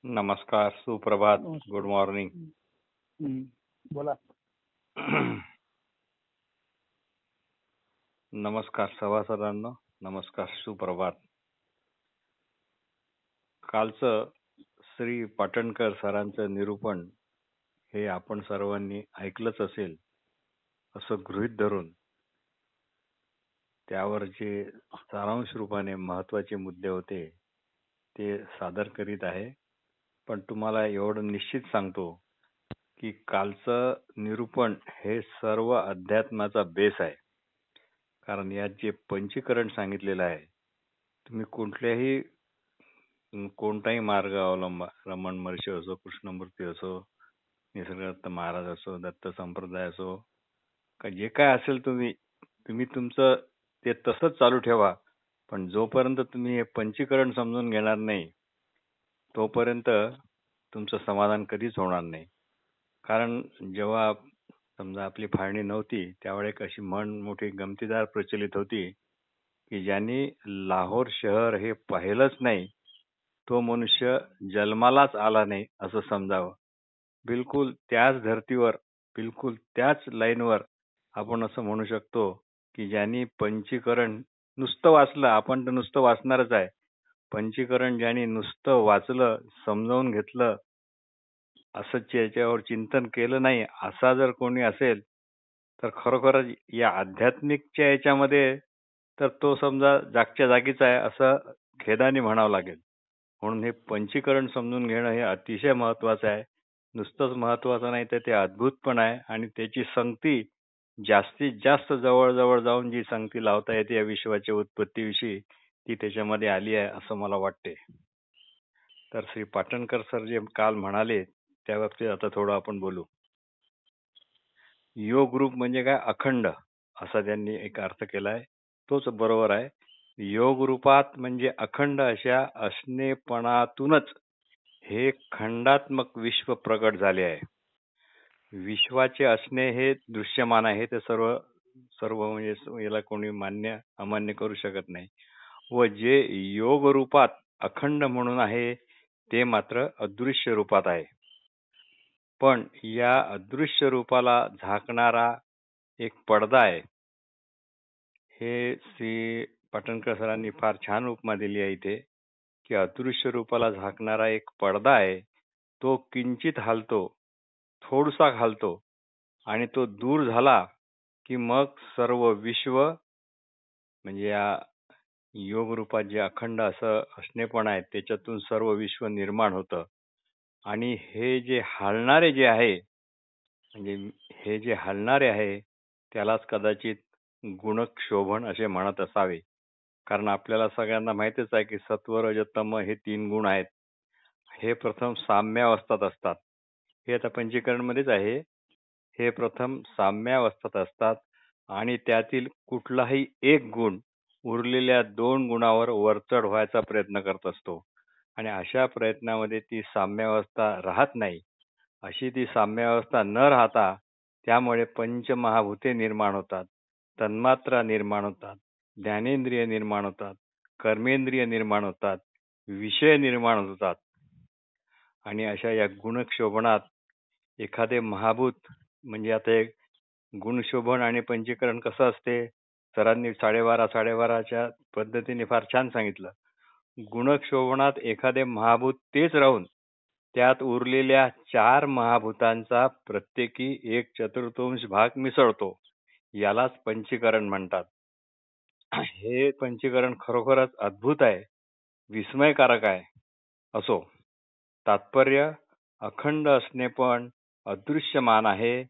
नमस्कार, सुप्रभात, नमस्कार. Good morning. बोला. नमस्कार सभासदांनो, नमस्कार, सुप्रभात. कालचं श्री पाटणकर सरांचं निरूपण हे आपण सर्वांनी ऐकलंच असेल असं गृहीत धरून त्यावर जे सारांश रूपाने महत्वाचे मुद्दे होते ते सादर करीत आहे. पण तुम्हाला एवढं निश्चित सांगतो की कालचं निरूपण हे सर्व अध्यात्माचा बेस आहे. कारण यात जे पंचीकरण सांगितलेलं आहे, तुम्ही कोणताही मार्ग अवलंबा, रमण महर्षी असो, कृष्णमूर्ती असो, निसर्गदत्त महाराज असो, दत्त संप्रदाय असो, का जे काय असेल तुम्ही तुमचं ते तसंच चालू ठेवा. पण जोपर्यंत तुम्ही हे पंचीकरण समजून घेणार नाही तोपर्यंत तुमचं समाधान कधीच होणार नाही. कारण जेव्हा समजा आपली फाळणी नव्हती त्यावेळी एक अशी म्हण मोठी गमतीदार प्रचलित होती की ज्यांनी लाहोर शहर हे पाहिलंच नाही तो मनुष्य जन्मालाच आला नाही असं समजावं. बिलकुल त्याच धर्तीवर, बिलकुल त्याच लाईनवर आपण असं म्हणू शकतो की ज्यांनी पंचीकरण नुसतं वाचलं, आपण तर नुसतं वाचणारच आहे, पंचीकरण ज्यांनी नुसतं वाचलं, समजावून घेतलं, असं याच्यावर चिंतन केलं नाही असा जर कोणी असेल तर खरोखरच या आध्यात्मिकच्या याच्यामध्ये तर तो समजा जागच्या जागीच आहे असं खेदाने म्हणावं लागेल. म्हणून हे पंचीकरण समजून घेणं हे अतिशय महत्वाचं आहे. नुसतंच महत्वाचं नाही तर ते अद्भुत पण आहे आणि त्याची संगती जास्तीत जास्त जवळ जाऊन जी संगती लावता येते या विश्वाच्या उत्पत्तीविषयी ती त्याच्यामध्ये आली आहे असं मला वाटते. तर श्री पाटणकर सर जे काल म्हणाले त्या बाबतीत आता थोडं आपण बोलू. योग रूप म्हणजे काय? अखंड असा त्यांनी एक अर्थ केलाय, तोच बरोबर आहे. योग रूपात म्हणजे अखंड अशा असणेपणातूनच हे खंडात्मक विश्व प्रगट झाले आहे. विश्वाचे असणे हे दृश्यमान आहे, ते सर्व सर्व म्हणजे याला कोणी मान्य अमान्य करू शकत नाही. व जे योग रूपात अखंड म्हणून आहे ते मात्र अदृश्य रूपात आहे. पण या अदृश्य रूपाला झाकणारा एक पडदा आहे. हे श्री पाटणकर सरांनी फार छान उपमा दिली आहे इथे की अदृश्य रूपाला झाकणारा एक पडदा आहे, तो किंचित हालतो, थोडसा हालतो आणि तो दूर झाला की मग सर्व विश्व म्हणजे या योग रूपात जे अखंड असं असणेपण आहे त्याच्यातून सर्व विश्व निर्माण होतं. आणि हे जे हालणारे जे आहे म्हणजे हे जे हलणारे आहे त्यालाच कदाचित गुणक्षोभन असे म्हणत असावे. कारण आपल्याला सगळ्यांना माहितीच आहे की सत्व रजतम हे 3 गुण आहेत. हे प्रथम साम्यावस्थात असतात. हे आता पंचीकरण मध्येच आहे. हे प्रथम साम्यावस्थात असतात आणि त्यातील कुठलाही एक गुण उरलेल्या 2 गुणावर वरचढ व्हायचा प्रयत्न करत असतो आणि अशा प्रयत्नामध्ये ती साम्यावस्था राहत नाही. अशी ती साम्यावस्था न राहता त्यामुळे पंचमहाभूते निर्माण होतात, तन्मात्रा निर्माण होतात, ज्ञानेंद्रिय निर्माण होतात, कर्मेंद्रिय निर्माण होतात, विषय निर्माण होतात. आणि अशा या गुणक्षोभनात एखादे महाभूत म्हणजे आता एक गुणशोभन आणि पंचीकरण कसं असते सरांनी 12.5 पद्धतीने फार छान सांगितलं. गुणक्षोभनात एखादे महाभूत तेच राहून त्यात उरलेल्या 4 महाभूतांचा प्रत्येकी 1/4 भाग मिसळतो, यालाच पंचीकरण म्हणतात. हे पंचीकरण खरोखरच अद्भुत आहे, विस्मयकारक आहे. असो, तात्पर्य अखंड असणे पण अदृश्यमान आहे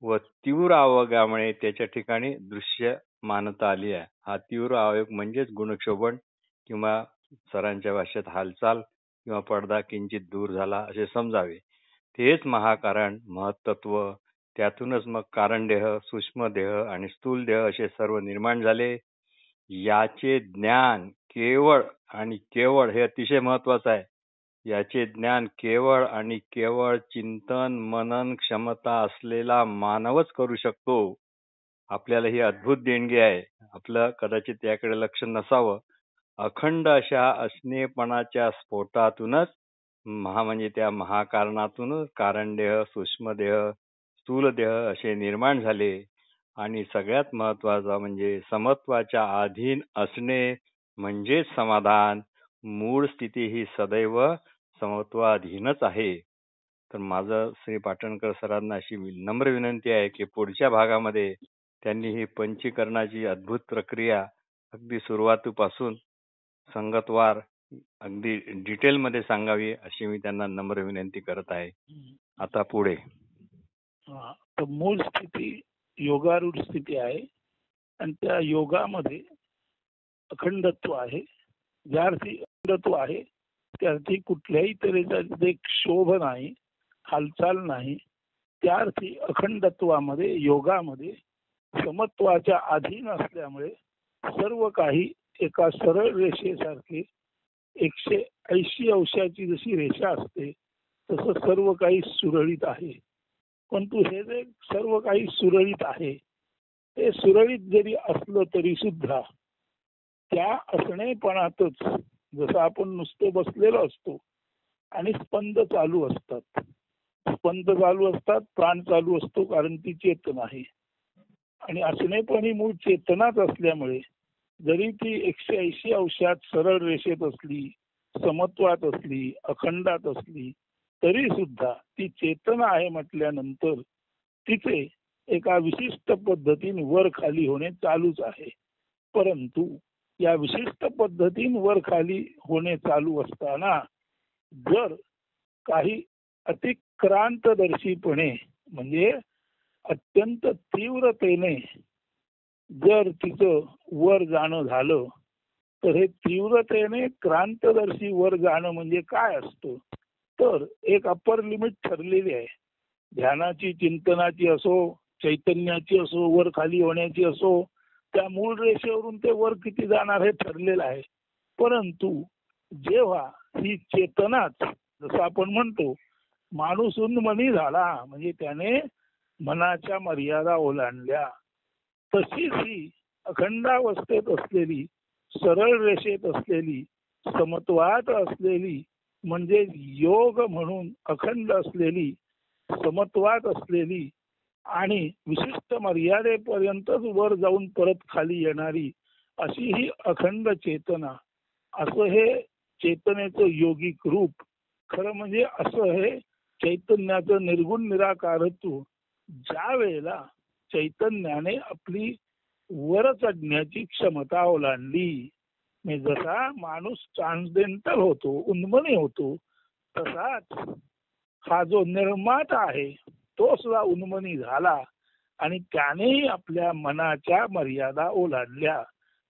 व तीव्र आवेगामुळे त्याच्या ठिकाणी दृश्य मानता आली आहे. हा तीव्र आवेग म्हणजेच गुणक्षोभन किंवा सरांच्या भाषेत हालचाल किंवा पडदा किंचित दूर झाला असे समजावे. तेच महाकारण, महत्त्व, त्यातूनच मग कारणदेह, सूक्ष्मदेह आणि स्थूल देह असे सर्व निर्माण झाले. याचे ज्ञान केवळ आणि केवळ हे अतिशय महत्वाचं आहे. याचे ज्ञान केवळ आणि केवळ चिंतन मनन क्षमता असलेला मानवच करू शकतो. आपल्याला ही अद्भुत देणगी आहे. आपलं कदाचित याकडे लक्ष नसावं. अखंड अशा असणेपणाच्या स्फोटातूनच महा म्हणजे त्या महाकारणातूनच कारणदेह, सूक्ष्मदेह, स्थूलदेह असे निर्माण झाले. आणि सगळ्यात महत्वाचा म्हणजे समत्वाच्या अधीन असणे म्हणजेच समाधान. मूळ स्थिती ही सदैव समत्वाधीनच आहे. तर माझं श्री पाटणकर सरांना अशी नम्र विनंती आहे की पुढच्या भागामध्ये त्यांनी ही पंचीकरणाची अद्भुत प्रक्रिया अगदी सुरुवातीपासून संगतवार अगदी डिटेलमध्ये सांगावी अशी मी त्यांना नम्र विनंती करत आहे. आता पुढे. तर मूळ स्थिती योगारूढ स्थिती आहे आणि त्या योगामध्ये अखंडत्व आहे. ज्या अर्थी अखंडत्व आहे त्या अर्थी कुठल्याही तऱ्हेचा क्षोभ नाही, हालचाल नाही. त्या अर्थी अखंडत्वामध्ये योगामध्ये समत्वाच्या अधीन असल्यामुळे सर्व काही एका सरळ रेषेसारखे 180 अंशाची जशी रेषा असते तसं सर्व काही सुरळीत आहे. परंतु हे जे सर्व काही सुरळीत आहे ते सुरळीत जरी असलं तरी सुद्धा त्या असणेपणातच जसं आपण नुसते बसलेलो असतो आणि स्पंद चालू असतात, प्राण चालू असतो, कारण ती चेतना आहे. आणि असणेपणी मूळ चेतनाच असल्यामुळे जरी ती 180 अंशात सरळ रेषेत असली, समत्वात असली, अखंडात असली तरी सुद्धा ती चेतना आहे म्हटल्यानंतर तिचे एका विशिष्ट पद्धतीने वर खाली होणे चालूच आहे. परंतु या विशिष्ट पद्धतीने वर खाली होणे चालू असताना जर काही अतिक्रांतदर्शीपणे म्हणजे अत्यंत तीव्रतेने जर तिचं वर जाणं झालं तर हे तीव्रतेने क्रांतदर्शी वर जाणं म्हणजे काय असतं, तर एक अप्पर लिमिट ठरलेली आहे. ध्यानाची, चिंतनाची असो, चैतन्याची असो, वर खाली होण्याची असो, त्या मूळ रेषेवरून ते वर किती जाणार हे ठरलेलं आहे. परंतु जेव्हा ही चेतनाच, जसं आपण म्हणतो माणूस उन्मनी झाला म्हणजे त्याने मनाच्या मर्यादा ओलांडल्या, तशीच ही अखंडावस्थेत असलेली, सरळ रेषेत असलेली, समत्वात असलेली म्हणजे योग म्हणून अखंड असलेली, समत्वात असलेली आणि विशिष्ट मर्यादेपर्यंतच वर जाऊन परत खाली येणारी अशी ही अखंड चेतना, असं हे चेतनेचं योगिक रूप. खरं म्हणजे असं हे चैतन्याचं निर्गुण निराकारत्व ज्या वेळेला चैतन्याने आपली वर चढण्याची क्षमता ओलांडली, म्हणजे जसा माणूस ट्रान्सडेंटल होतो, उन्मनी होतो, तसाच हा जो निर्माता आहे तो सुद्धा उन्मनी झाला आणि त्याने आपल्या मनाच्या मर्यादा ओलांडल्या.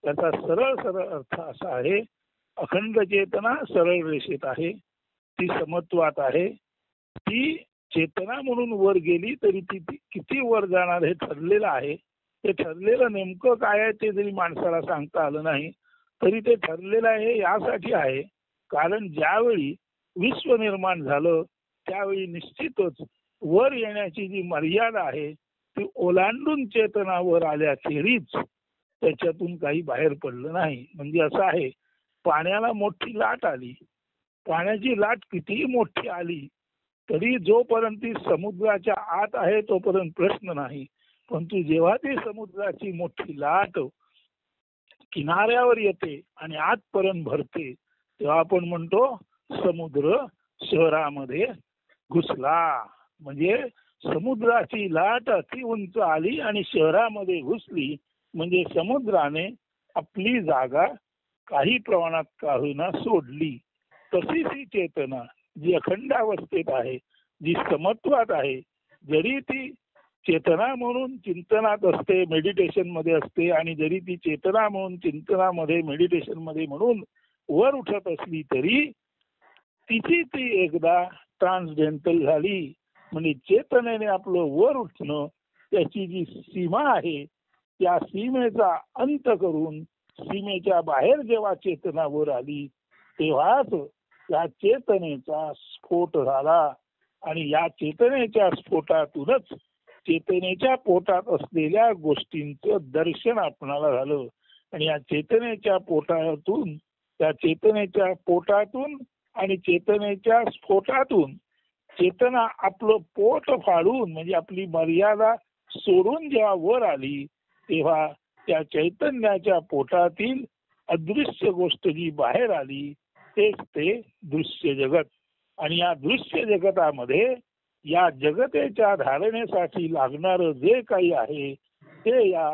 त्याचा सरळ सरळ अर्थ असा आहे, अखंड चेतना सरळ रेषेत आहे, ती समत्वात आहे. ती चेतना म्हणून वर गेली तरी ती किती वर जाणार हे ठरलेलं आहे. ते ठरलेलं नेमकं काय आहे ते जरी माणसाला सांगता आलं नाही तरी ते ठरलेलं आहे यासाठी आहे कारण ज्यावेळी विश्व निर्माण झालं त्यावेळी निश्चितच वर येण्याची जी मर्यादा आहे ती ओलांडून चेतना वर आल्याखेरीज त्याच्यातून काही बाहेर पडलं नाही. म्हणजे असं आहे, पाण्याला मोठी लाट आली, पाण्याची लाट कितीही मोठी आली तरी जोपर्यंत ती समुद्राच्या आत आहे तोपर्यंत प्रश्न नाही. परंतु जेव्हा ती समुद्राची मोठी लाट किनाऱ्यावर येते आणि आतपर्यंत भरते तेव्हा आपण म्हणतो समुद्र शहरामध्ये घुसला. म्हणजे समुद्राची लाट अति उंच आली आणि शहरामध्ये घुसली म्हणजे समुद्राने आपली जागा काही प्रमाणात का होईना सोडली. तशीच ही चेतना जी अखंडावस्थेत आहे, जी समत्वात आहे, जरी ती चेतना म्हणून चिंतनात असते, मेडिटेशन मध्ये असते आणि जरी ती चेतना म्हणून चिंतनामध्ये, मेडिटेशन मध्ये म्हणून वर उठत असली तरी तिची ती एकदा ट्रान्सडेंटल झाली म्हणजे चेतनेने आपलं वर उठणं त्याची जी सीमा आहे त्या सीमेचा अंत करून सीमेच्या बाहेर जेव्हा चेतना वर आली तेव्हाच या चेतनेचा स्फोट झाला आणि या चेतनेच्या स्फोटातूनच चेतनेच्या पोटात असलेल्या गोष्टींचं दर्शन आपणाला झालं आणि या चेतनेच्या पोटातून, त्या चेतनेच्या पोटातून आणि चेतनेच्या स्फोटातून चेतना आपलं पोट फाडून म्हणजे आपली मर्यादा सोडून जेव्हा वर आली तेव्हा त्या चैतन्याच्या पोटातील अदृश्य गोष्ट जी बाहेर आली तेच ते दृश्य जगत. आणि या दृश्य जगतामध्ये या जगतेच्या धारणेसाठी लागणारं जे काही आहे ते या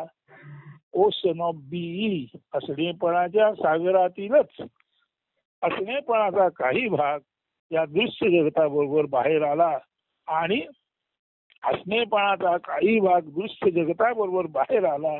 ओशन ऑफ बीई असणेपणाच्या सागरातीलच असणेपणाचा काही भाग या दृश्य जगताबरोबर बाहेर आला आणि असणेपणाचा काही भाग दृश्य जगताबरोबर बाहेर आला.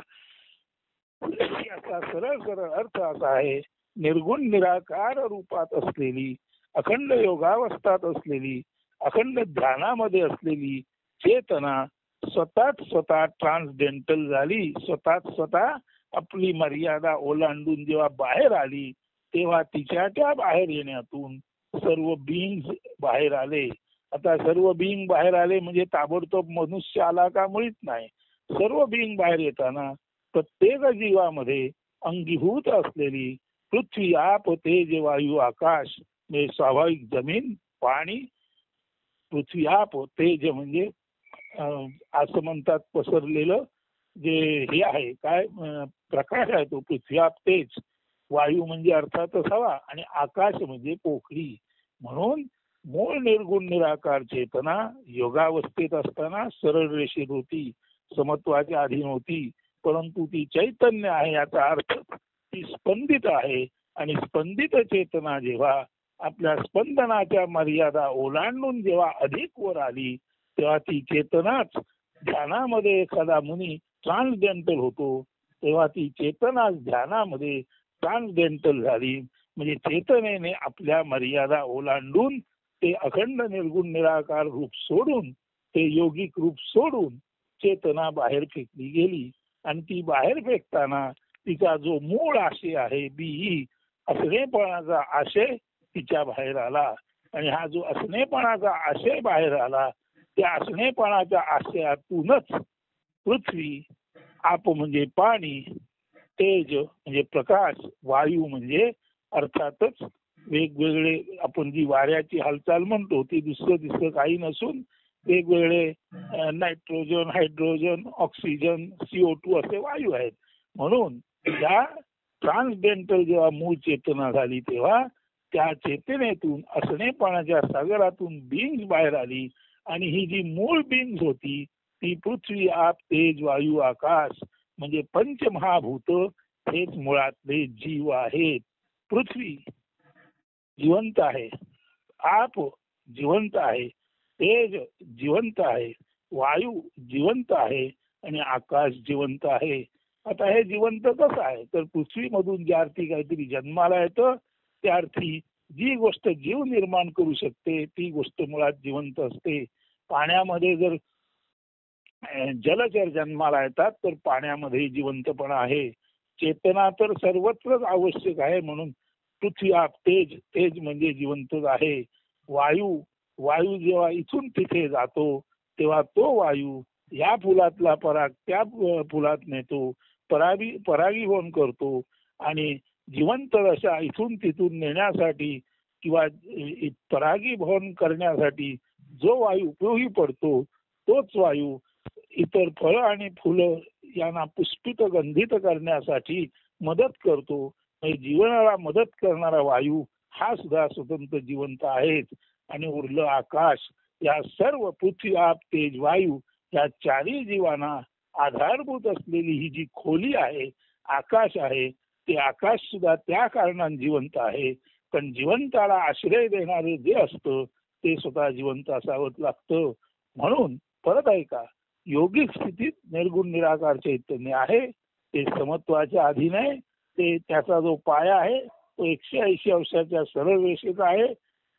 याचा सरळ सरळ अर्थ असा आहे, निर्गुण निराकार रूपात असलेली अखंड योगावस्थात असलेली अखंड ध्यानामध्ये असलेली चेतना स्वतः ट्रान्सडेंटल झाली. स्वतः आपली मर्यादा ओलांडून जेव्हा बाहेर आली तेव्हा तिच्या बाहेर येण्यातून सर्व बीइंग बाहेर आले. आता सर्व बीइंग बाहेर आले म्हणजे ताबडतोब मनुष्य आला का मुळीच नाही. सर्व बीइंग बाहेर येताना प्रत्येक जीवामध्ये अंगीभूत असलेली पृथ्वी आप तेज वायू आकाश म्हणजे स्वाभाविक जमीन पाणी पृथ्वी आप तेज म्हणजे असं म्हणतात पसरलेलं जे हे आहे काय प्रकाश आहे तो पृथ्वी आप तेज. वायू म्हणजे अर्थातच हवा आणि आकाश म्हणजे पोखरी. म्हणून मूळ निर्गुण निराकार चेतना योगावस्थेत असताना सरळ रेषेत होती, समत्वाच्या अधीन होती. परंतु ती चैतन्य आहे याचा अर्थ ती स्पंदित आहे. आणि स्पंदित चेतना जेव्हा आपल्या स्पंदनाच्या मर्यादा ओलांडून जेव्हा अधिक वर आली तेव्हा ती चेतनाच ध्यानामध्ये एखादा मुनी ट्रान्सडेंटल होतो तेव्हा ती चेतनाच ध्यानामध्ये ट्रान्सडेंटल झाली. म्हणजे चेतनेने आपल्या मर्यादा ओलांडून ते अखंड निर्गुण निराकार रूप सोडून ते योगिक रूप सोडून चेतना बाहेर फेकली गेली. आणि ती बाहेर फेकताना तिचा जो मूळ आशय आहे बीई असणेपणाचा आशय तिच्या बाहेर आला. आणि हा जो असणेपणाचा आशय बाहेर आला त्या असणेपणाच्या आशयातूनच पृथ्वी आप म्हणजे पाणी तेज म्हणजे प्रकाश वायू म्हणजे अर्थातच वेगवेगळे आपण जी वाऱ्याची हालचाल म्हणतो ती दुसरं काही नसून वेगवेगळे नायट्रोजन हायड्रोजन ऑक्सिजन CO2 असे वायू आहेत. म्हणून त्या ट्रान्सडेंटल जेव्हा मूळ चेतना झाली तेव्हा त्या चेतनेतून असणेपणाच्या सागरातून बीइंग बाहेर आली. आणि ही जी मूळ बीइंग होती ती पृथ्वी आप तेज वायू आकाश म्हणजे पंचमहाभूत हेच मुळातले जीव आहेत. पृथ्वी जिवंत आहे, आप जिवंत आहे, तेज जिवंत आहे, वायू जिवंत आहे आणि आकाश जिवंत आहे. आता हे जिवंत कसं आहे तर पृथ्वीमधून ज्या अर्थी काहीतरी जन्माला येतं त्या अर्थी जी गोष्ट जीव निर्माण करू शकते ती गोष्ट मुळात जिवंत असते. पाण्यामध्ये जर जलचर जन्माला येतात तर पाण्यामध्ये जिवंतपणा आहे. चेतना तर सर्वत्रच आवश्यक आहे. म्हणून पृथ्वी आप तेज तेज म्हणजे जिवंतच आहे. वायू वायू जेव्हा इथून तिथे जातो तेव्हा तो वायू या फुलातला पराग त्या फुलात नेतो, परागीभवन करतो. आणि जिवंत अशा इथून तिथून नेण्यासाठी किंवा परागीभवन करण्यासाठी जो वायू उपयोगी पडतो तोच वायू इतर फळं आणि फुलं यांना पुष्पित गंधित करण्यासाठी मदत करतो. जीवनाला मदत करणारा वायू हा सुद्धा स्वतंत्र जिवंत आहेच. आणि उरलं आकाश. या सर्व पृथ्वी आप तेज वायू या चारही जीवांना आधारभूत असलेली ही जी खोली आहे आकाश आहे ते आकाश सुद्धा त्या कारणाने जिवंत आहे. पण जिवंताला आश्रय देणारे जे असतं ते स्वतः जिवंत असावंच लागतं. म्हणून परत ऐका योगिक स्थितीत निर्गुण निराकार चैतन्य आहे ते समत्वाच्या अधीन आहे. ते त्याचा जो पाया आहे तो 180 अंशाच्या सरळ रेषेचा आहे.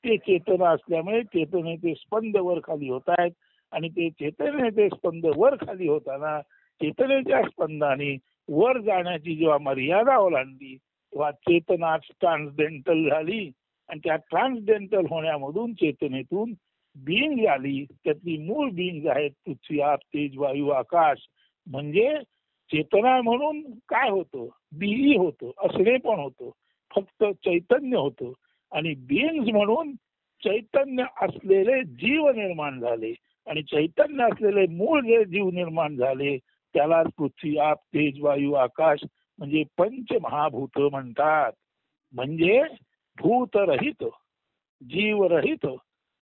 ते चेतना असल्यामुळे चेतनेचे स्पंद वर खाली होत आहेत. आणि ते चेतनेचे स्पंद वर खाली होताना चेतनेच्या स्पंदाने वर जाण्याची जेव्हा मर्यादा ओलांडली तेव्हा चेतना ट्रान्सडेंटल झाली. आणि त्या ट्रान्सडेंटल होण्यामधून चेतनेतून बीइंग झाली. त्यातली मूळ बीइंग आहेत पृथ्वी आप तेज वायू आकाश. म्हणजे चेतना म्हणून काय होतं बीई होतं असणे पण होतं फक्त चैतन्य होतं. आणि बीइंग्स म्हणून चैतन्य असलेले जीव निर्माण झाले आणि चैतन्य असलेले मूळ जे जीव निर्माण झाले त्याला पृथ्वी आप तेज वायू आकाश म्हणजे पंचमहाभूत म्हणतात. म्हणजे भूतरहित जीवरहित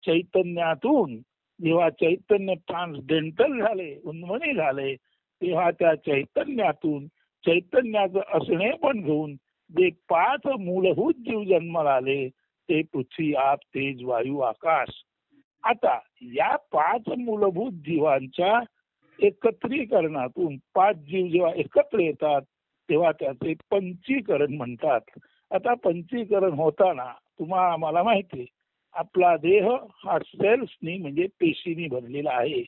चैतन्यातून जेव्हा चैतन्य ट्रान्सडेंटल झाले उन्मनी झाले तेव्हा त्या चैतन्यातून चैतन्याचं असणे पण घेऊन जे 5 मूलभूत जीव जन्माला आले ते पृथ्वी आप तेज वायू आकाश. आता या 5 मूलभूत जीवांच्या एकत्रीकरणातून 5 जीव जेव्हा एकत्र येतात तेव्हा त्याचे पंचीकरण म्हणतात. आता पंचीकरण होताना मला माहिती आहे आपला देह हा सेल्सनी म्हणजे पेशीनी भरलेला आहे.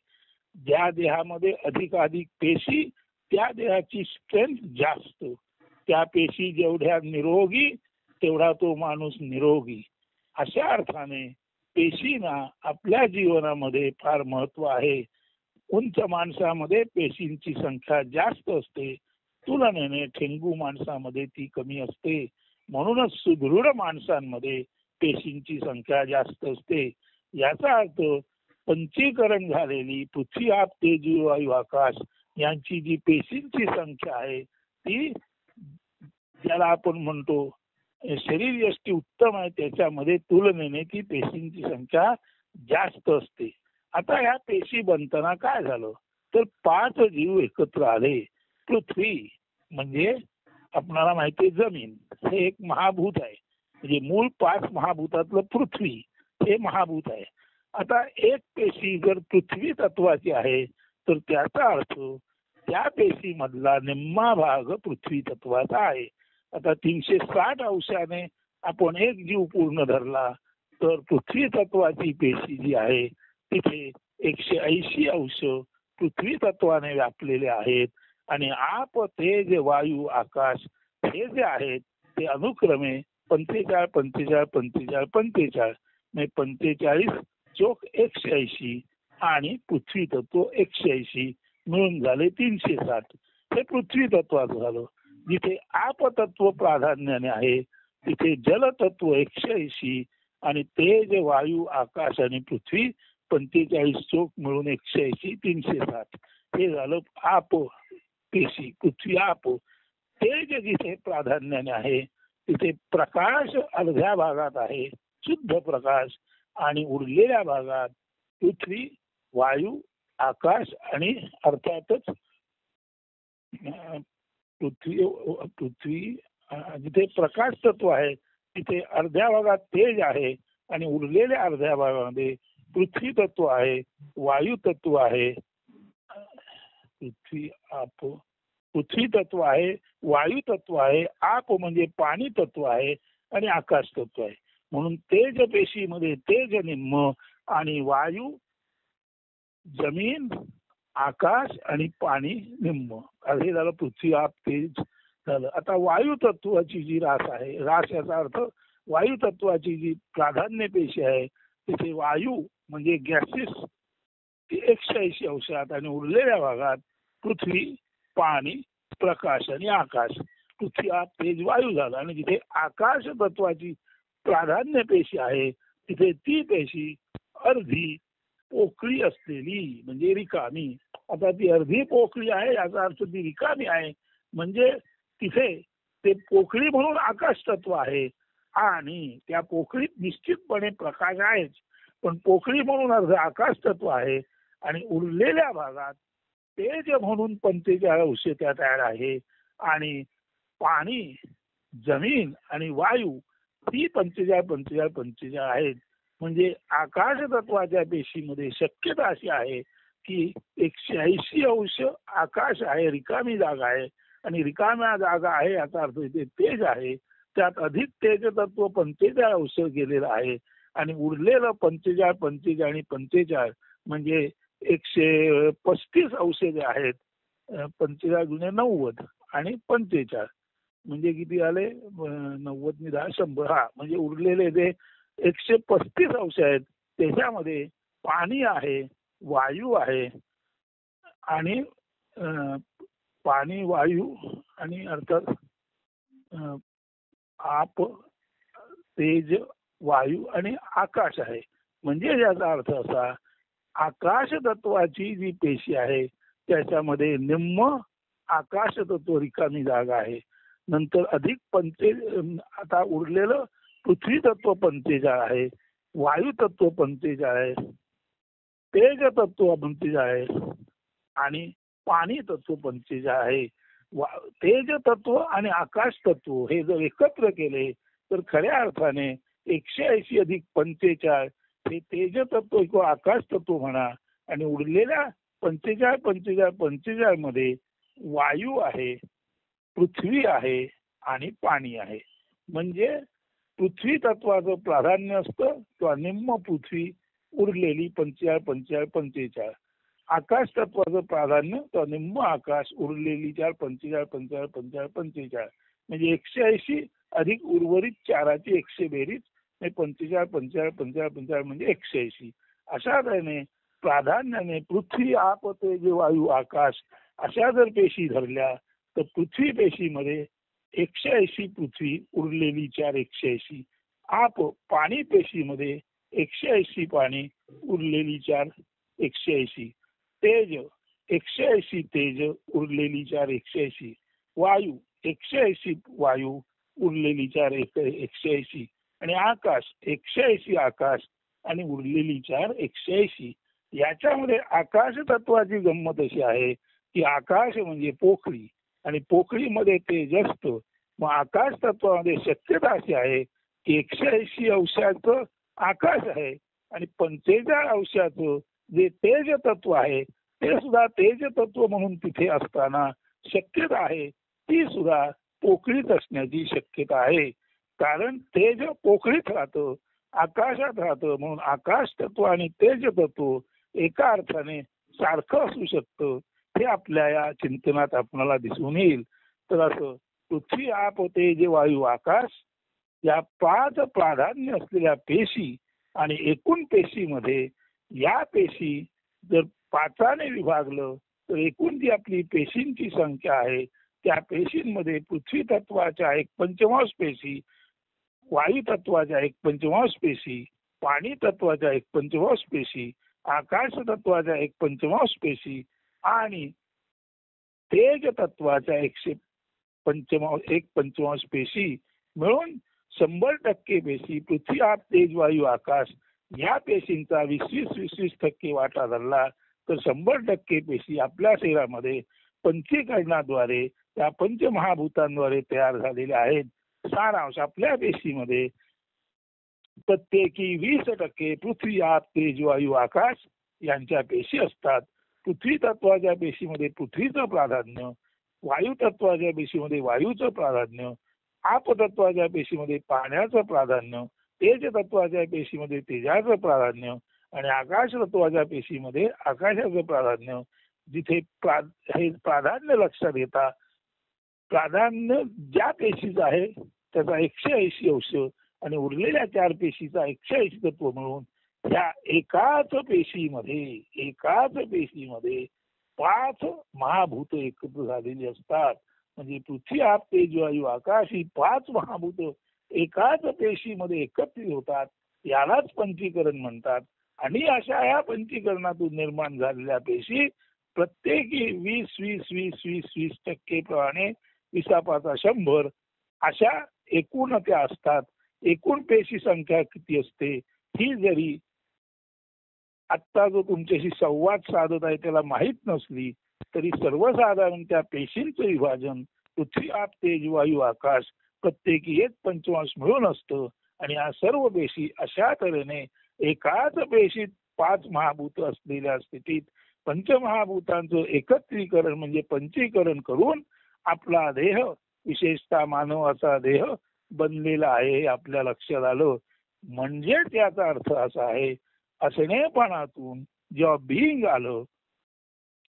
ज्या देहामध्ये अधिकाधिक पेशी त्या देहाची स्ट्रेंथ जास्त. त्या पेशी जेवढ्या निरोगी तेवढा तो माणूस निरोगी. अशा अर्थाने पेशींना आपल्या जीवनामध्ये फार महत्व आहे. उंच माणसामध्ये पेशींची संख्या जास्त असते तुलनेने ठेंगू माणसामध्ये ती कमी असते. म्हणूनच सुदृढ माणसांमध्ये पेशींची संख्या जास्त असते. याचा अर्थ पंचीकरण झालेली पृथ्वी आप तेज वायू आकाश यांची जी पेशींची संख्या आहे ती ज्याला आपण म्हणतो शरीर यष्टी उत्तम आहे त्याच्यामध्ये तुलनेने ती पेशींची संख्या जास्त असते. आता या पेशी बनताना काय झालं तर 5 जीव एकत्र आले. पृथ्वी म्हणजे आपणाला माहिती आहे जमीन हे एक महाभूत आहे. म्हणजे मूळ 5 महाभूतातलं पृथ्वी हे महाभूत आहे. आता एक पेशी जर पृथ्वी तत्वाची आहे तर त्याचा अर्थ त्या पेशी मधला निम्मा भाग पृथ्वी तत्वाचा आहे. आता 360 अंशाने आपण एक जीव पूर्ण धरला तर पृथ्वी तत्वाची पेशी जी आहे तिथे 180 अंश पृथ्वी तत्वाने व्यापलेले आहेत आणि आप तेज वायू आकाश हे जे आहेत ते अनुक्रमे 45 45 45 45 म्हणजे 45 चोक 180 आणि पृथ्वी तत्व 180 मिळून झाले 360. हे पृथ्वी तत्वाचं झालं. जिथे आप तत्व प्राधान्याने आहे तिथे जल तत्व 180 आणि तेज वायू आकाश आणि पृथ्वी 45 चोक मिळून 180 360 हे झालं आप पेशी पृथ्वी आप. तेज जिथे प्राधान्याने आहे तिथे प्रकाश अर्ध्या भागात आहे शुद्ध प्रकाश आणि उरलेल्या भागात पृथ्वी वायू आकाश आणि अर्थातच पृथ्वी जिथे प्रकाश तत्व आहे तिथे अर्ध्या भागात तेज आहे आणि उरलेल्या अर्ध्या भागामध्ये पृथ्वी तत्व आहे वायू तत्व आहे पृथ्वी तत्व आहे वायू तत्व आहे आप म्हणजे पाणी तत्व आहे आणि आकाश तत्व आहे. म्हणून तेज पेशीमध्ये तेज निम्म आणि वायू जमीन आकाश आणि पाणी निम्म हे झालं पृथ्वी आप तेज झालं. आता वायू तत्वाची जी रास आहे रास याचा अर्थ वायू तत्वाची जी प्राधान्य पेशी आहे तिथे वायू म्हणजे गॅसेस 180 अंशात आणि उरलेल्या भागात पृथ्वी पाणी प्रकाश आणि आकाश पृथ्वी आप तेज वायू झाला. आणि जिथे आकाश तत्वाची प्राधान्य पेशी आहे तिथे ती पेशी अर्धी पोकळी असलेली म्हणजे रिकामी. आता ती अर्धी पोकळी आहे याचा अर्थ ती रिकामी आहे म्हणजे तिथे ते पोकळी म्हणून आकाश तत्व आहे आणि त्या पोकळीत निश्चितपणे प्रकाश आहेच पण पोकळी म्हणून अर्ध आकाश तत्व आहे आणि उरलेल्या भागात तेज म्हणून 45 अंश त्या तयार आहे आणि पाणी जमीन आणि वायू ही 45 45 45 आहेत. म्हणजे आकाश तत्वाच्या पेशीमध्ये शक्यता अशी आहे की 180 अंश आकाश आहे रिकामी जागा आहे आणि रिकाम्या जागा आहे याचा अर्थ इथे तेज आहे त्यात अधिक तेज तत्व 45 अंश गेलेलं आहे आणि उरलेलं 45 45 आणि 45 म्हणजे 135 अंश जे आहेत 45 गुणे 90 आणि 45 म्हणजे किती आले 90 नि 10 100 हा म्हणजे उरलेले जे 135 अंश आहेत त्याच्यामध्ये पाणी आहे वायू आहे आणि पाणी वायू आणि अर्थात आप तेज वायू आणि आकाश आहे. म्हणजे याचा अर्थ असा, आकाश तत्वाची जी पेशी आहे त्याच्यामध्ये निम्म आकाश तत्व रिकामी जागा आहे. नंतर अधिक आता उरलेलं पृथ्वी तत्व 45 आहे, वायू तत्व 45 आहे, तेज तत्व 45 आहे आणि पाणी तत्व 45 आहे. तेज तत्व आणि आकाश तत्व हे जर एकत्र केले तर खऱ्या अर्थाने 180 अधिक 45 हे तेज तत्व किंवा आकाश तत्व म्हणा आणि उरलेल्या 45 45 45 मध्ये वायू आहे, पृथ्वी आहे आणि पाणी आहे. म्हणजे पृथ्वी तत्वाचं प्राधान्य असतं किंवा निम्म पृथ्वी, उरलेली 45 45 45. आकाश तत्वाचं प्राधान्य किंवा निम्म आकाश, उरलेली 4 45 45 45 45. म्हणजे 180 अधिक उर्वरित चाराची 100 बेरीज 45 45 45 45 म्हणजे 180. अशा तऱ्हेने प्राधान्याने पृथ्वी, आप, तेज, वायू, आकाश अशा जर पेशी धरल्या तर पृथ्वी पेशीमध्ये 180 पृथ्वी, उरलेली 4 180. आप पाणी पेशीमध्ये 180 पाणी, उरलेली 4 180. तेज 180 तेज, उरलेली 4 180. वायू 180 वायू, उरलेली 4 180. आणि आकाश 180 आकाश आणि उरलेली 4 180. याच्यामध्ये आकाश तत्वाची गंमत अशी आहे की आकाश म्हणजे पोकळी आणि पोकळीमध्ये तेज असतं. मग आकाश तत्वामध्ये शक्यता अशी आहे की 180 अंशाचं आकाश आहे आणि 45 अंशाचं जे तेज तत्व आहे ते सुद्धा तेज तत्व म्हणून तिथे असताना शक्यता आहे ती सुद्धा पोकळीत असण्याची शक्यता आहे. कारण तेज पोकळीत राहतं, आकाशात राहतं. म्हणून आकाश तत्व आणि तेज तत्व एका अर्थाने सारखं असू शकतं. हे आपल्या या चिंतनात आपल्याला दिसून येईल. तर असं पृथ्वी, आप, तेज, वायू, आकाश या 5 प्राधान्य असलेल्या पेशी आणि एकूण पेशीमध्ये या पेशी जर 5ने विभागलं तर एकूण जी आपली पेशींची संख्या आहे त्या पेशींमध्ये पृथ्वी तत्वाच्या 1/5 पेशी, वायू तत्वाच्या 1/5 पेशी, पाणी तत्वाच्या 1/5 पेशी, आकाश तत्वाच्या 1/5 पेशी आणि तेज तत्वाच्या 1/5 पेशी मिळून 100% पेशी पृथ्वी, आप, तेज, वायू, आकाश या पेशींचा 20-20 वाटा धरला तर 100% पेशी आपल्या शरीरामध्ये पंचीकरणाद्वारे त्या पंचमहाभूतांद्वारे तयार झालेल्या आहेत. सारांश आपल्या पेशीमध्ये प्रत्येकी 20% पृथ्वी, आप, तेज, वायू, आकाश यांच्या पेशी असतात. पृथ्वी तत्वाच्या पेशीमध्ये पृथ्वीचं प्राधान्य, वायू तत्वाच्या पेशीमध्ये वायूचं प्राधान्य, आप तत्वाच्या पेशीमध्ये पाण्याचं प्राधान्य, तेज तत्वाच्या पेशीमध्ये तेजाचं प्राधान्य आणि आकाश तत्वाच्या पेशीमध्ये आकाशाचं प्राधान्य. जिथे हे प्राधान्य लक्षात घेता, प्राधान्य ज्या पेशीचं आहे त्याचा 180 अंश आणि उरलेल्या 4 पेशीचा 180 तत्व मिळून या एकाच पेशीमध्ये 5 महाभूत एकत्र झालेली असतात. म्हणजे पृथ्वी, आप, तेज, वायू, आकाश ही 5 महाभूत एकाच पेशीमध्ये एकत्रित होतात. यालाच पंचीकरण म्हणतात. आणि अशा या पंचीकरणातून निर्माण झालेल्या पेशी प्रत्येकी 20-20-20-20-20% प्रमाणे 20-5-100 अशा एकूण त्या असतात. एकूण पेशी संख्या किती असते ही जरी आत्ता जो तुमच्याशी संवाद साधत आहे त्याला माहीत नसली तरी सर्वसाधारण त्या पेशींचं विभाजन पृथ्वी, आप, तेज, वायू, आकाश प्रत्येकी 1/5 मिळून असतं. आणि या सर्व पेशी अशा तऱ्हेने एकाच पेशीत 5 महाभूत असलेल्या स्थितीत पंचमहाभूतांचं एकत्रीकरण म्हणजे पंचीकरण करून आपला देह, विशेषतः मानवाचा देह बनलेला आहे हे आपल्या लक्षात आलं. म्हणजे त्याचा अर्थ असा आहे, असणेपणातून जेव्हा बिंग आलं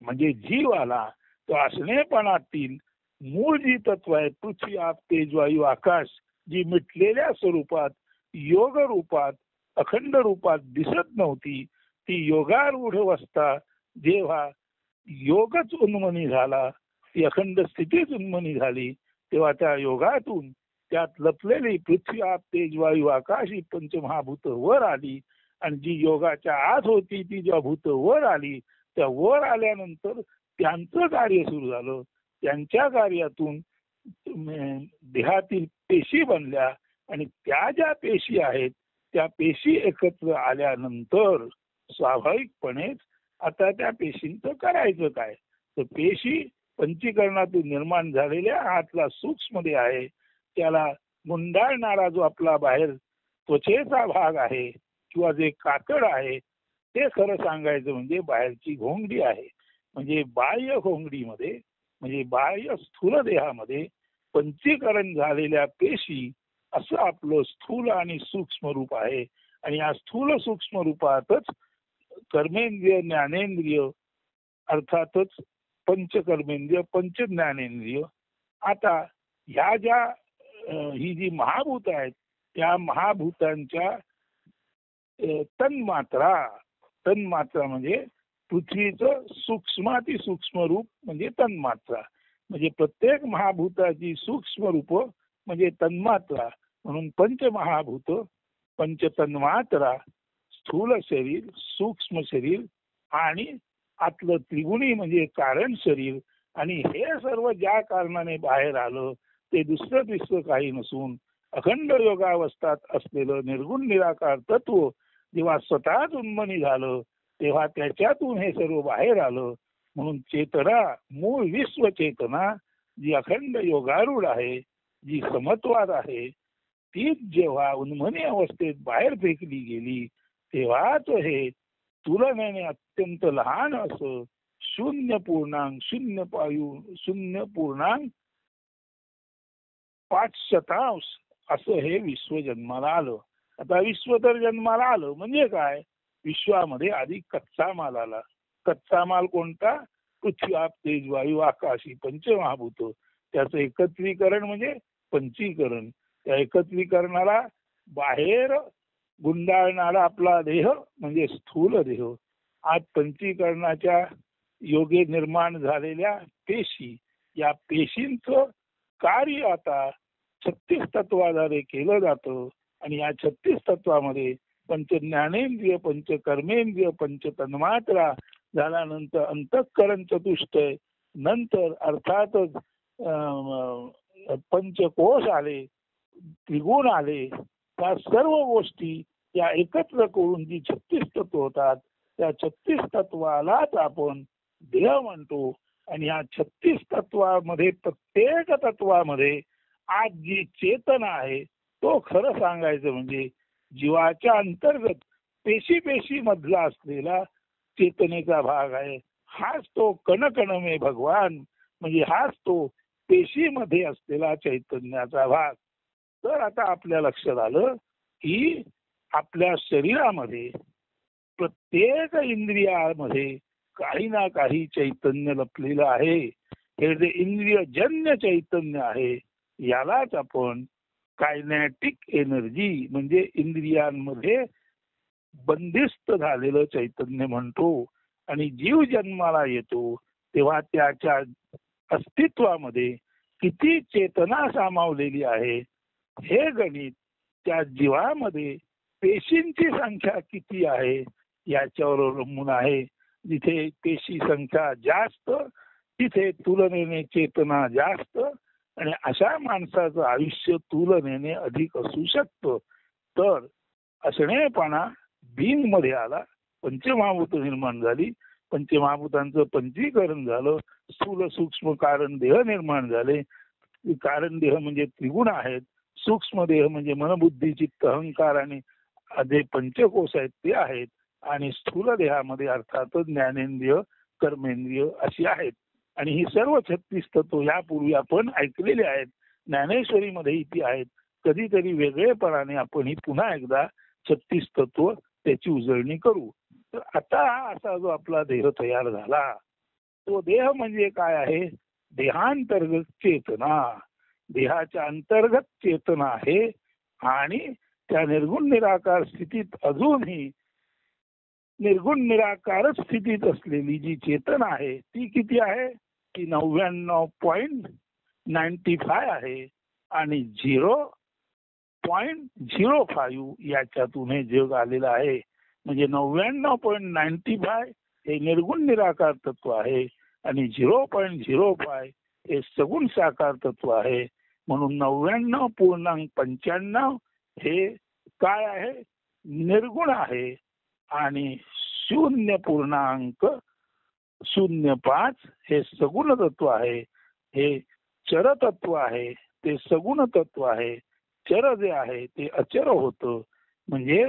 म्हणजे जीव आला, तो असणेपणातील मूळ जी तत्व आहे पृथ्वी, आप, तेज, वायू, आकाश जी मिटलेल्या स्वरूपात, योग रूपात, अखंड रूपात दिसत नव्हती, ती योगारूढ अवस्था जेव्हा योगच उन्मनी झाला, ती अखंड स्थितीच उन्मनी झाली, तेव्हा त्या योगातून त्यात लपलेली पृथ्वी आप तेज वायू आकाश ही पंचमहाभूत वर आली आणि जी योगाच्या आत होती ती जेव्हा भूत वर आली त्या वर आल्यानंतर त्यांचं कार्य सुरू झालं. त्यांच्या कार्यातून देहातील पेशी बनल्या आणि त्या ज्या पेशी आहेत त्या पेशी एकत्र आल्यानंतर स्वाभाविकपणेच आता त्या पेशींचं करायचं काय. तर पेशी पंचीकरणातून निर्माण झालेल्या आतला सूक्ष्म देह आहे त्याला गुंडाळणारा जो आपला बाहेर त्वचेचा भाग आहे किंवा जे कातड आहे ते खरं सांगायचं म्हणजे बाहेरची घोंगडी आहे. म्हणजे बाह्य घोंगडीमध्ये म्हणजे बाह्य स्थूल देहामध्ये पंचीकरण झालेल्या पेशी असं आपलं स्थूल आणि सूक्ष्म रूप आहे. आणि या स्थूल सूक्ष्म रूपातच कर्मेंद्रिय ज्ञानेंद्रिय अर्थातच पंचकर्मेंद्रिय पंच ज्ञानेंद्रिय. आता ह्या ज्या ही जी महाभूत आहेत त्या महाभूतांच्या तन्मात्रा म्हणजे पृथ्वीचं सूक्ष्मातिसूक्ष्म रूप म्हणजे तन्मात्रा. म्हणजे प्रत्येक महाभूताची सूक्ष्म रूप म्हणजे तन्मात्रा म्हणून पंचमहाभूत पंचतन्मात्रा स्थूल शरीर सूक्ष्म शरीर आणि आतलं त्रिगुणी म्हणजे कारण शरीर. आणि हे सर्व ज्या कारणाने बाहेर आलं ते दुसरं तिसरं काही नसून अखंड योगावस्थात असलेलं निर्गुण निराकार तत्व जेव्हा स्वतःच उन्मनी झालं तेव्हा त्याच्यातून हे सर्व बाहेर आलं. म्हणून चेतना मूळ विश्व चेतना जी अखंड योगारूढ आहे जी समत्वात आहे तीच जेव्हा उन्मनी अवस्थेत बाहेर फेकली गेली तेव्हाच हे तुलनेने अत्यंत लहान असं 0.05 असं हे विश्व जन्माला आलं. आता विश्व तर जन्माला आलं म्हणजे काय विश्वामध्ये आधी कच्चा माल आला. कच्चा माल कोणता पृथ्वी आप तेज वायू आकाश ही पंचमहाभूत त्याचं एकत्रीकरण म्हणजे पंचीकरण. त्या एकत्रीकरणाला बाहेर गुंडाळणारा आपला देह म्हणजे स्थूल देह. आज पंचीकरणाच्या योगे निर्माण झालेल्या पेशी या पेशींचं कार्य आता 36 तत्वाद्वारे केलं जातं. आणि या 36 तत्वामध्ये पंच ज्ञानेंद्रिय पंच कर्मेंद्रिय पंच तन्मात्रा झाल्यानंतर अंतःकरण चतुष्टय नंतर अर्थातच पंचकोश आले त्रिगुण आले. त्या सर्व गोष्टी या एकत्र करून जी 36 तत्व होतात त्या 36 तत्वालाच आपण देह म्हणतो. आणि या 36 तत्वामध्ये प्रत्येक तत्वामध्ये आज जी चेतना आहे तो खरं सांगायचं म्हणजे जीवाच्या अंतर्गत पेशी मधला असलेला चेतनेचा भाग आहे. हाच तो कण मे भगवान म्हणजे हाच तो पेशीमध्ये असलेला चैतन्याचा भाग. तर आता आपल्या लक्षात आलं की आपल्या शरीरामध्ये प्रत्येक इंद्रियामध्ये काही ना काही चैतन्य लपलेलं आहे. हे जे इंद्रियजन्य चैतन्य आहे यालाच आपण कायनॅटिक एनर्जी म्हणजे इंद्रियांमध्ये बंदिस्त झालेलं चैतन्य म्हणतो. आणि जीव जन्माला येतो तेव्हा त्याच्या अस्तित्वामध्ये किती चेतना सामावलेली आहे हे गणित त्या जीवामध्ये पेशींची संख्या किती आहे याच्यावर अवलंबून आहे. जिथे पेशी संख्या जास्त तिथे तुलनेने चेतना जास्त आणि अशा माणसाचं आयुष्य तुलनेने अधिक असू शकतं. तर असणेपणा बिंग मध्ये आला पंचमहाभूत निर्माण झाली पंचमहाभूतांचं पंचीकरण झालं स्थूल सूक्ष्म कारण देह निर्माण झाले. कारण देह म्हणजे त्रिगुण आहेत सूक्ष्म देह म्हणजे मनबुद्धी चित्त अहंकार आणि जे पंचकोश आहेत ते आहेत. आणि स्थूल देहामध्ये अर्थातच ज्ञानेंद्रिय कर्मेंद्रिय अशी आहेत. आणि ही सर्व 36 तत्व यापूर्वी आपण ऐकलेले आहेत. ज्ञानेश्वरीमध्येही ती आहेत. कधीतरी वेगळेपणाने आपण ही पुन्हा एकदा 36 तत्व त्याची उजळणी करू. तर आता असा जो आपला देह तयार झाला तो देह म्हणजे काय आहे देहांतर्गत चेतना देहाच्या अंतर्गत चेतना आहे. आणि त्या निर्गुण निराकार स्थितीत अजूनही निर्गुण निराकारच स्थितीत असलेली जी चेतना आहे ती किती आहे ती 99.95 आहे. आणि 0.05 याच्यातून हे जग आलेलं आहे. म्हणजे 99.95 हे निर्गुण निराकार तत्व आहे आणि 0.05 हे सगुण साकार तत्व आहे. म्हणून 99.95 हे काय आहे? निर्गुण आहे. आणि 0.05 हे सगुण तत्व आहे. हे चर तत्व आहे, ते सगुण तत्व आहे. चर जे आहे ते अचर होतं, म्हणजे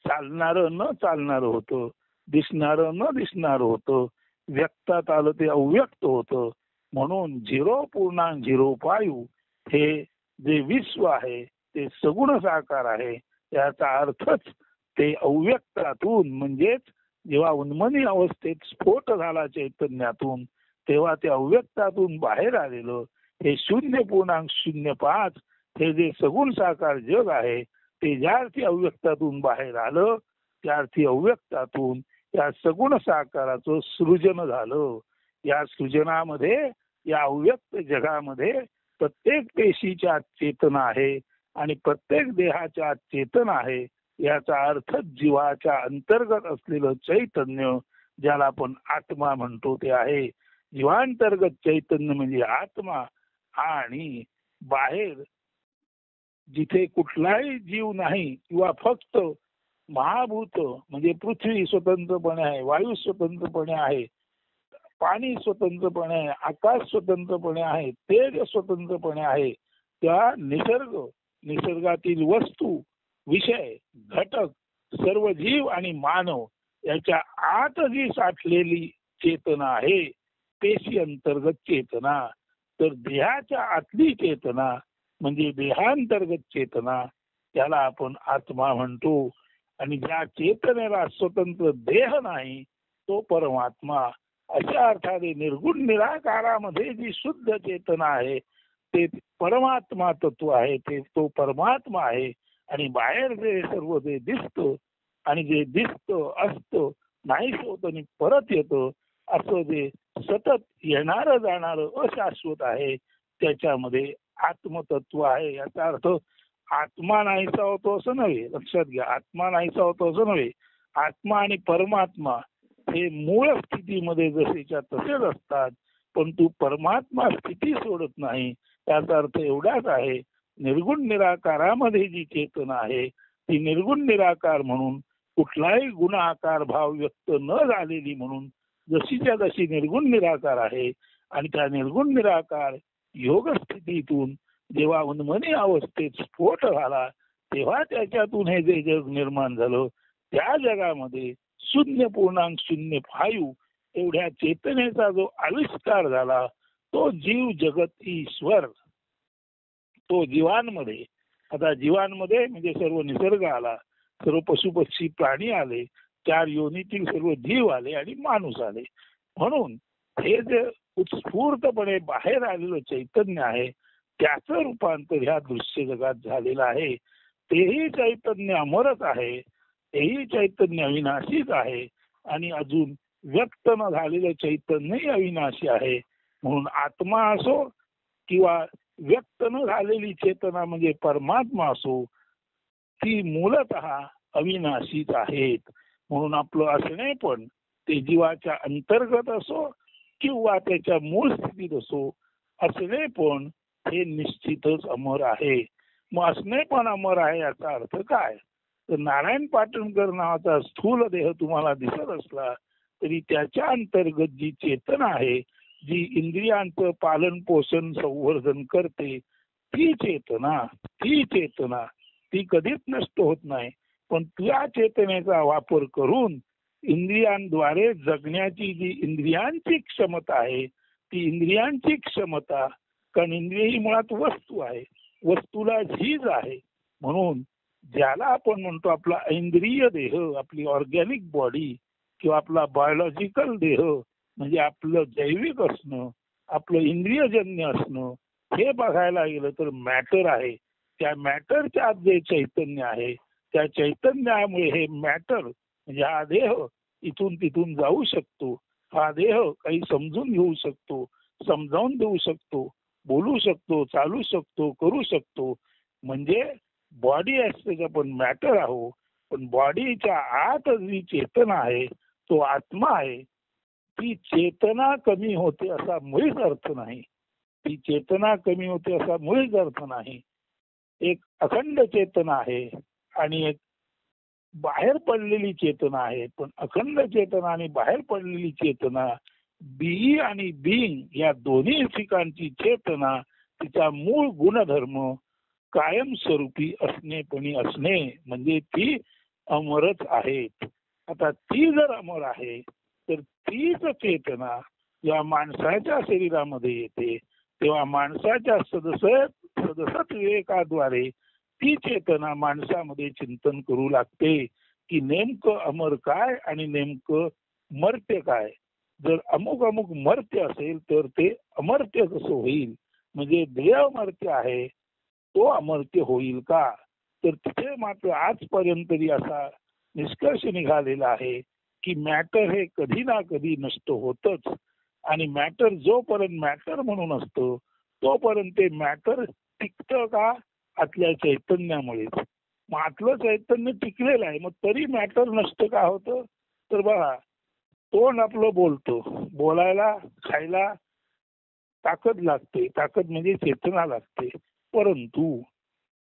चालणारं न चालणारं होतं, दिसणारं न दिसणारं होतं, व्यक्तात आलं ते अव्यक्त होतं. म्हणून 0.05 हे जे विश्व आहे ते सगुण साकार आहे. याचा अर्थच ते अव्यक्तातून, म्हणजेच जेव्हा उन्मनी अवस्थेत स्फोट झाला चैतन्यातून, तेव्हा ते अव्यक्तातून बाहेर आलेलं हे 0.05 हे जे सगुण साकार जग आहे ते ज्या अर्थी अव्यक्तातून बाहेर आलं, त्या अर्थी अव्यक्तातून या सगुण साकाराचं सृजन झालं. या सृजनामध्ये, या अव्यक्त जगामध्ये प्रत्येक पेशीच्या चेतना आहे आणि प्रत्येक देहाच्या चेतना आहे. याचा अर्थ जीवाच्या अंतर्गत असलेलं चैतन्य, ज्याला आपण आत्मा म्हणतो, ते आहे. जीवांतर्गत चैतन्य म्हणजे आत्मा. आणि बाहेर जिथे कुठलाही जीव नाही किंवा फक्त महाभूत म्हणजे पृथ्वी स्वतंत्रपणे आहे, वायू स्वतंत्रपणे आहे, पाणी स्वतंत्रपणे आहे, आकाश स्वतंत्रपणे आहे, तेज स्वतंत्रपणे आहे, त्या निसर्गातील वस्तू, विषय, घटक, सर्व जीव आणि मानव याच्या आत जी साठलेली चेतना आहे, पेशी अंतर्गत चेतना. तर देहाच्या आतली चेतना म्हणजे देहांतर्गत चेतना, त्याला आपण आत्मा म्हणतो. आणि ज्या चेतनेला स्वतंत्र देह नाही तो परमात्मा. अशा अर्थाने निर्गुण निराकारामध्ये जी शुद्ध चेतना आहे ते परमात्मा तत्व आहे, ते तो परमात्मा आहे. आणि बाहेर जे सर्व जे दिसतं आणि जे दिसतं असतं, नाहीच होत आणि परत येतं, असं जे सतत येणारं जाणारं अशाश्वत आहे, त्याच्यामध्ये आत्मतत्व आहे. याचा अर्थ आत्मा नाहीसा होतो असं नव्हे. लक्षात घ्या, आत्मा नाहीसा होतो असं नव्हे. आत्मा आणि परमात्मा हे मूळ स्थितीमध्ये जसेच्या तसेच असतात, पण तू परमात्मा स्थिती सोडत नाही. त्याचा अर्थ एवढाच आहे, निर्गुण निराकारामध्ये जी चेतना आहे ती निर्गुण निराकार म्हणून, कुठलाही गुणाकार भाव व्यक्त न झालेली म्हणून जशीच्या तशी निर्गुण निराकार आहे. आणि त्या निर्गुण निराकार योग स्थितीतून जेव्हा उन्मनी अवस्थेत स्फोट झाला, तेव्हा त्याच्यातून हे जे जग निर्माण झालं, त्या जगामध्ये 0.05 एवढ्या चेतनेचा जो आविष्कार झाला, तो जीव जगत ईश्वर, तो जीवांमध्ये. आता जीवांमध्ये म्हणजे सर्व निसर्ग आला, सर्व पशुपक्षी प्राणी आले, 4 योनीतील सर्व जीव आले आणि माणूस आले. म्हणून हे जे उत्स्फूर्तपणे बाहेर आलेलं चैतन्य आहे, त्याचं रूपांतर ह्या दृश्य जगात झालेलं आहे. तेही चैतन्य अमरच आहे, तेही चैतन्य अविनाशीच आहे आणि अजून व्यक्त न झालेलं चैतन्यही अविनाशी आहे. म्हणून आत्मा असो किंवा व्यक्त न झालेली चेतना म्हणजे परमात्मा असो, ती मूलतः अविनाशीच आहेत. म्हणून आपलं असणे पण ते जीवाच्या अंतर्गत असो किंवा त्याच्या मूळ स्थितीत असो, असणे पण हे निश्चितच अमर आहे. मग असणे पण अमर आहे याचा अर्थ काय? तर नारायण पाटणकर नावाचा स्थूल देह तुम्हाला दिसत असला तरी त्याच्या अंतर्गत जी चेतना आहे, जी इंद्रियांचं पालन पोषण संवर्धन करते, ती चेतना ती कधीच नष्ट होत नाही. पण त्या चेतनेचा वापर करून इंद्रियांद्वारे जगण्याची जी इंद्रियांची क्षमता आहे, ती इंद्रियांची क्षमता, कारण इंद्रिय ही मुळात वस्तू आहे, वस्तूला झीज आहे. म्हणून ज्याला आपण म्हणतो आपला इंद्रिय देह, आपली ऑर्गॅनिक बॉडी किंवा आपला बायोलॉजिकल देह, म्हणजे आपलं जैविक असणं, आपलं इंद्रियजन्य असणं, हे बघायला गेलं तर मॅटर आहे. त्या मॅटरच्या आत जे चैतन्य आहे, त्या चैतन्यामुळे हे मॅटर म्हणजे हा देह इथून तिथून जाऊ शकतो, हा देह काही समजून घेऊ शकतो, समजावून देऊ शकतो, बोलू शकतो, चालू शकतो, करू शकतो. म्हणजे बॉडी असते आपण मॅटर आहो, पण बॉडीच्या आत जी चेतना आहे तो आत्मा आहे. ती चेतना कमी होते असा मुळीच अर्थ नाही. ती चेतना कमी होते असा मुळीच अर्थ नाही. एक अखंड चेतना आहे आणि एक बाहेर पडलेली चेतना आहे. पण अखंड चेतना आणि बाहेर पडलेली चेतना, बी आणि बिंग या दोन्ही ठिकाणची चेतना, तिचा मूळ गुणधर्म कायमस्वरूपी असणेपणी असणे म्हणजे ती अमरच आहेत. आता ती जर अमर आहे तर तीच चेतना जेव्हा माणसाच्या शरीरामध्ये येते तेव्हा माणसाच्या सदसत विवेकाद्वारे ती चेतना माणसामध्ये चिंतन करू लागते की नेमकं अमर काय आणि नेमकं मर्त्य काय. जर अमुक अमुक मर्त्य असेल तर ते अमर्त्य कसं होईल. म्हणजे देह मर्त्य आहे तो अमर्त्य होईल का. तर तिथे मात्र आजपर्यंत तरी असा निष्कर्ष निघालेला आहे की मॅटर हे कधी ना कधी नष्ट होतच आणि मॅटर जोपर्यंत मॅटर म्हणून असतो तोपर्यंत ते मॅटर टिकतं का आतल्या चैतन्यामुळेच. मग आतलं चैतन्य टिकलेलं आहे मग तरी मॅटर नष्ट का होतं. तर बघा तोंड आपलं बोलतो, बोलायला खायला ताकद लागते, ताकद म्हणजे चेतना लागते. परंतु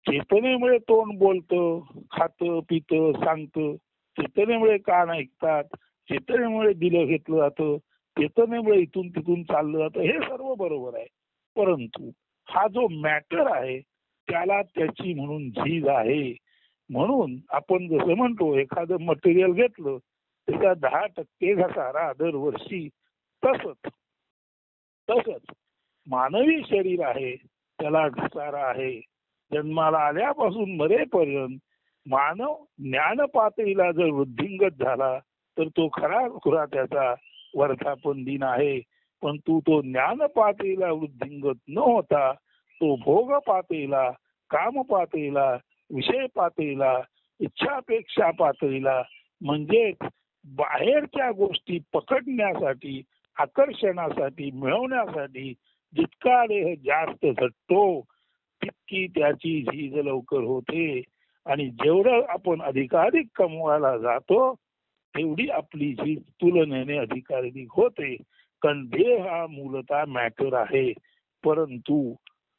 चेतनेमुळे तोंड बोलतं, खातं पितं सांगतं, चेतनेमुळे कान ऐकतात, चेतनेमुळे दिलं घेतलं जातं, चेतनेमुळे इथून तिथून चाललं जातं, हे सर्व बरोबर आहे. परंतु हा जो मॅटर आहे त्याला त्याची म्हणून झीज आहे. म्हणून आपण जसं म्हणतो एखादं मटेरियल घेतलं त्याचा 10% घसारा दरवर्षी. तसंच तसंच मानवी शरीर आहे त्याला घसारा आहे. जन्माला आल्यापासून मरेपर्यंत मानव ज्ञान पातळीला जर वृद्धिंगत झाला तर तो खरा त्याचा वर्धापन दिन आहे. पण तो ज्ञान पातळीला वृद्धिंगत न होता तो भोग पातळीला, काम पातळीला, विषय पातळीला, इच्छापेक्षा पातळीला म्हणजेच बाहेरच्या गोष्टी पकडण्यासाठी, आकर्षणासाठी, मिळवण्यासाठी जितका देह जास्त झटतो तितकी त्याची झीज लवकर होते आणि जेवढं आपण अधिकाधिक कमवायला जातो तेवढी आपली झीज तुलनेने अधिकाधिक होते. कारण देह हा मूलतः मॅटर आहे. परंतु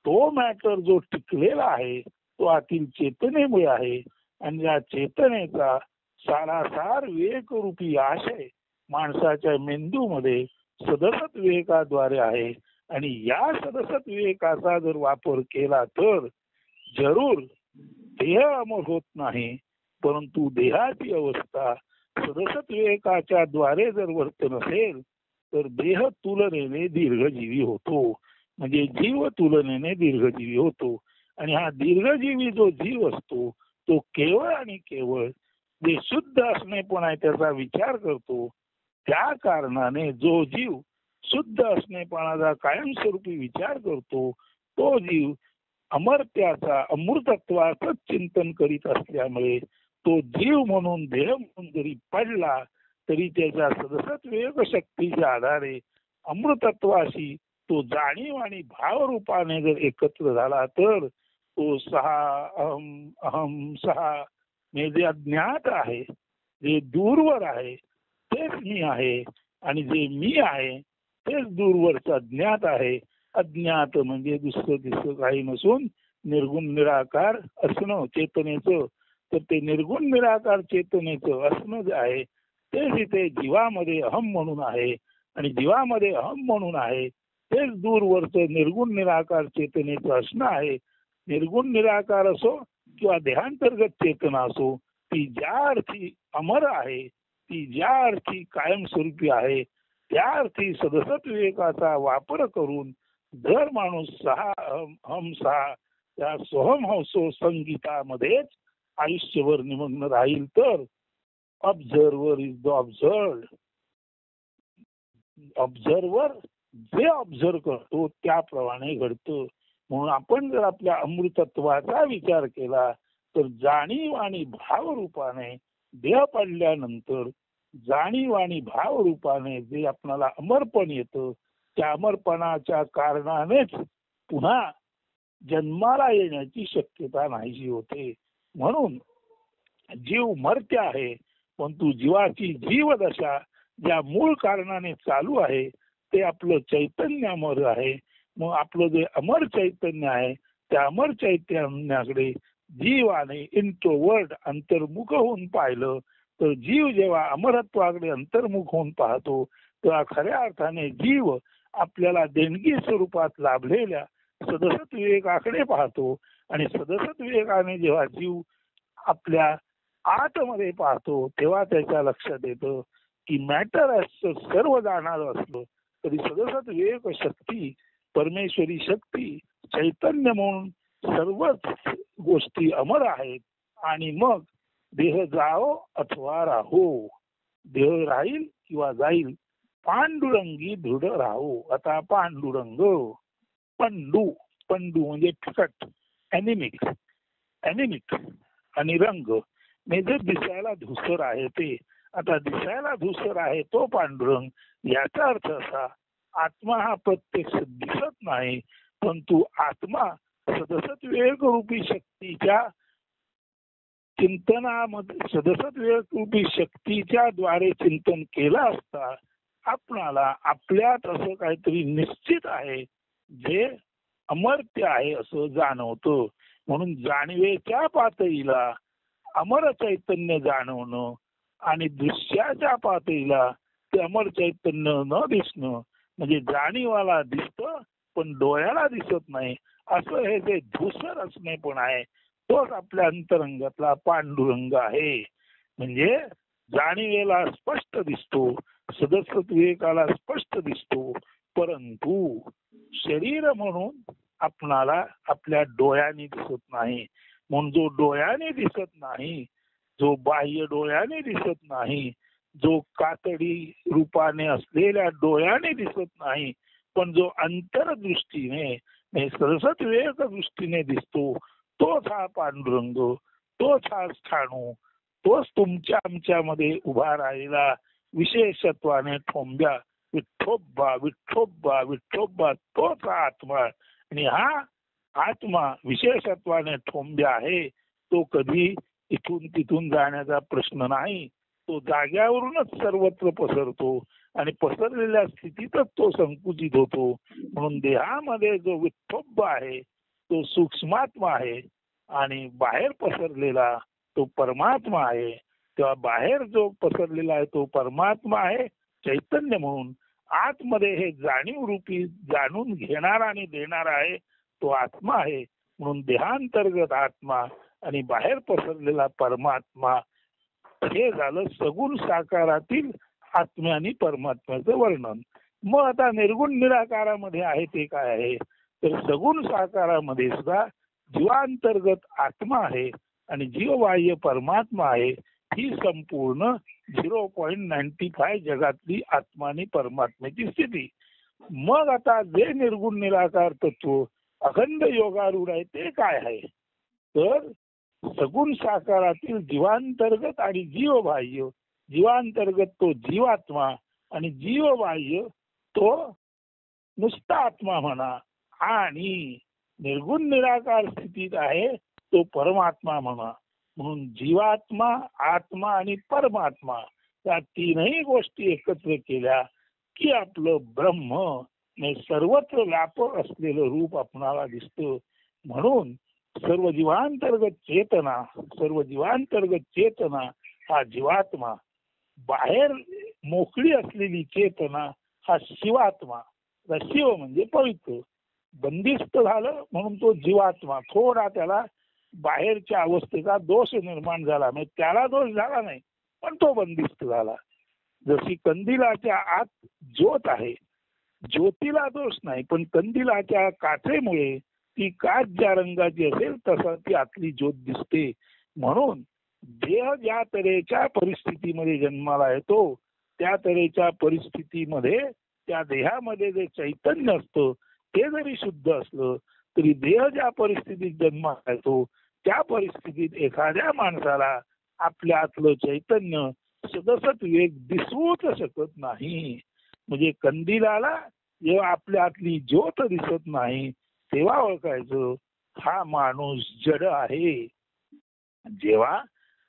तो मॅटर जो टिकलेला आहे तो आतील चेतनेमुळे आहे आणि या चेतनेचा सारासार विवेकरूपी आशय माणसाच्या मेंदूमध्ये सदसत विवेकाद्वारे आहे आणि या सदसत विवेकाचा जर वापर केला तर जरूर देह अमर होत नाही. परंतु देहाची अवस्था सदसत विवेकाच्या द्वारे जर वर्तन असेल तर देह तुलनेने दीर्घजीवी होतो. म्हणजे जीव तुलनेने दीर्घजीवी होतो आणि हा दीर्घजीवी जो जीव असतो तो केवळ आणि केवळ जे शुद्ध असणेपण आहे त्याचा विचार करतो. त्या कारणाने जो जीव शुद्ध असणेपणाचा कायमस्वरूपी विचार करतो तो जीव अमर्त्याचा अमृतत्वाचं चिंतन करीत असल्यामुळे तो जीव म्हणून देह म्हणून जरी पडला तरी त्याच्या सदसत विवेक शक्तीच्या आधारे अमृतत्वाशी तो जाणीव आणि भावरूपाने जर एकत्र झाला तर तो सहा अहम अहम सहा म्हणजे जे अज्ञात आहे, जे दूरवर आहे तेच मी आहे आणि जे मी आहे तेच दूरवरचं अज्ञात आहे. अज्ञात म्हणजे दुसरं दिसतं काही नसून निर्गुण निराकार असणं चेतनेचं. तर ते निर्गुण निराकार चेतनेचं असणं जे आहे तेच इथे जीवामध्ये अहम म्हणून आहे आणि जीवामध्ये अहम म्हणून आहे तेच दूरवरचं निर्गुण निराकार चेतनेचं असणं आहे. निर्गुण निराकार असो किंवा देहांतर्गत चेतना असो ती ज्या अर्थी अमर आहे, ती ज्या अर्थी कायमस्वरूपी आहे त्या अर्थी सदसत विवेकाचा वापर करून जर माणूस सहा हम सहा त्या सोहम हंसो संगीतामध्येच आयुष्यभर निमग्न राहील तर ऑब्झर्वर इज द ऑब्झर्व्ड. ऑब्झर्वर जे ऑब्झर्व करतो त्याप्रमाणे घडतं. म्हणून आपण जर आपल्या अमृतत्वाचा विचार केला तर जाणीव आणि भावरूपाने देह पडल्यानंतर जाणीव आणि भावरूपाने जे आपल्याला अमरपण येतं त्या अमरपणाच्या कारणानेच पुन्हा जन्माला येण्याची शक्यता नाहीशी होते. म्हणून जीव मर्त्य आहे, परंतु जीवाची जीवदशा ज्या मूळ कारणाने चालू आहे ते आपलं चैतन्य अमर आहे. मग आपलं जे अमर चैतन्य आहे त्या अमर चैतन्याकडे जीवाने इंट्रोवर्ट अंतर्मुख होऊन पाहिलं तर जीव जेव्हा अमरत्वाकडे अंतर्मुख होऊन पाहतो तेव्हा खऱ्या अर्थाने जीव आपल्याला देणगी स्वरूपात लाभलेल्या सदसत विवेकाकडे पाहतो. आणि सदसत विवेकाने जेव्हा जीव आपल्या आतमध्ये पाहतो तेव्हा त्याच्या लक्षात येतं की मॅटर सर्व जाणार असलं तरी सदसत विवेक शक्ती परमेश्वरी शक्ती चैतन्य म्हणून सर्वच गोष्टी अमर आहेत. आणि मग देह जाओ अथवा राहो, देह राहील किंवा जाईल, पांडुरंगी दृढ राहो. आता पांडुरंग, पंडू, पंडू म्हणजे फिकट, अॅनिमिक, अॅनिमिक आणि रंग म्हणजे दिसायला धुसर आहे ते. आता दिसायला धुसर आहे तो पांडुरंग. याचा अर्थ असा, आत्मा हा प्रत्यक्ष दिसत नाही, परंतु आत्मा सदसत विवेक रूपी शक्तीच्या चिंतनामध्ये सदसत विवेक रूपी शक्तीच्या द्वारे चिंतन केलं असता आपणाला आपल्यात असं काहीतरी निश्चित आहे जे अमर्त्य आहे असं जाणवतं. म्हणून जाणीवेच्या पातळीला अमर चैतन्य जाणवणं आणि दृश्याच्या पातळीला ते अमर चैतन्य न दिसणं म्हणजे जाणीवाला दिसतं पण डोळ्याला दिसत नाही असं हे जे धूसर असणे पण आहे तोच आपल्या अंतरंगातला पांडुरंग आहे. म्हणजे जाणीवेला स्पष्ट दिसतो, सदसत विवेकाला स्पष्ट दिसतो, परंतु शरीर म्हणून आपणाला आपल्या डोळ्याने दिसत नाही. म्हणून जो डोळ्याने दिसत नाही, जो बाह्य डोळ्याने दिसत नाही, जो कातडी रूपाने असलेल्या डोळ्याने दिसत नाही, पण जो अंतरदृष्टीने सदसत विवेक दृष्टीने दिसतो तोच हा पांडुरंग, तोच हा स्थाणू, तोच तुमच्या आमच्यामध्ये उभा राहिलेला विशेषत्वाने ठोंब्या विठ्ठोबा विठ्ठोबा विठ्ठोबा तोच हा आत्मा. आणि हा आत्मा विशेषत्वाने ठोंब्या आहे. तो कधी इथून तिथून जाण्याचा प्रश्न नाही. तो जाग्यावरूनच सर्वत्र पसरतो आणि पसरलेल्या स्थितीतच तो संकुचित होतो. म्हणून देहामध्ये जो विठ्ठोबा आहे तो सूक्ष्मात्मा आहे आणि बाहेर पसरलेला तो परमात्मा आहे. तेव्हा बाहेर जो पसरलेला आहे तो परमात्मा आहे चैतन्य म्हणून. आतमध्ये हे जाणीव रूपी जाणून घेणारा आणि देणारा आहे तो आत्मा आहे. म्हणून देहांतर्गत आत्मा आणि बाहेर पसरलेला परमात्मा हे झालं सगुण साकारातील आत्म्या आणि परमात्म्याचं वर्णन. मग आता निर्गुण निराकारामध्ये आहे ते काय आहे तर सगुण साकारामध्ये सुद्धा जीवांतर्गत आत्मा आहे आणि जीवबाह्य परमात्मा आहे. ही संपूर्ण 0.95 जगातली आत्मा आणि परमात्म्याची स्थिती. मग आता जे निर्गुण निराकार तत्व अखंड योगारूढ आहे ते काय आहे तर सगुण साकारातील जीवांतर्गत आणि जीवबाह्य, जीवांतर्गत तो जीवात्मा आणि जीवबाह्य तो नुसता आत्मा म्हणा आणि निर्गुण निराकार स्थितीत आहे तो परमात्मा म्हणा. म्हणून जीवात्मा, आत्मा आणि परमात्मा या तीनही गोष्टी एकत्र केल्या की आपलं ब्रह्म सर्वत्र व्यापक असलेलं रूप आपणाला दिसतं. म्हणून सर्व जीवांतर्गत चेतना, सर्व जीवांतर्गत चेतना हा जीवात्मा, बाहेर मोकळी असलेली चेतना हा शिवात्मा. शिव म्हणजे पवित्र, बंदिस्त झालं म्हणून तो जीवात्मा थोडा त्याला बाहेरच्या अवस्थेचा दोष निर्माण झाला, म्हणजे त्याला दोष झाला नाही पण तो बंदिस्त झाला. जशी कंदिलाच्या आत ज्योत आहे, ज्योतीला दोष नाही पण कंदिलाच्या काचेमुळे ती काच ज्या रंगाची असेल तसा ती आतली ज्योत दिसते. म्हणून देह ज्या तऱ्हेच्या परिस्थितीमध्ये जन्माला येतो त्या तऱ्हेच्या परिस्थितीमध्ये त्या देहामध्ये जे चैतन्य असतं ते जरी शुद्ध असलं तरी देह ज्या परिस्थितीत जन्माला येतो त्या परिस्थितीत एखाद्या माणसाला आपल्या आतलं चैतन्य सदसत विवेक दिसवूच शकत नाही. म्हणजे कंदिलाला जेव्हा आपल्या आतली ज्योत दिसत नाही तेव्हा ओळखायचं हा माणूस जड आहे. जेव्हा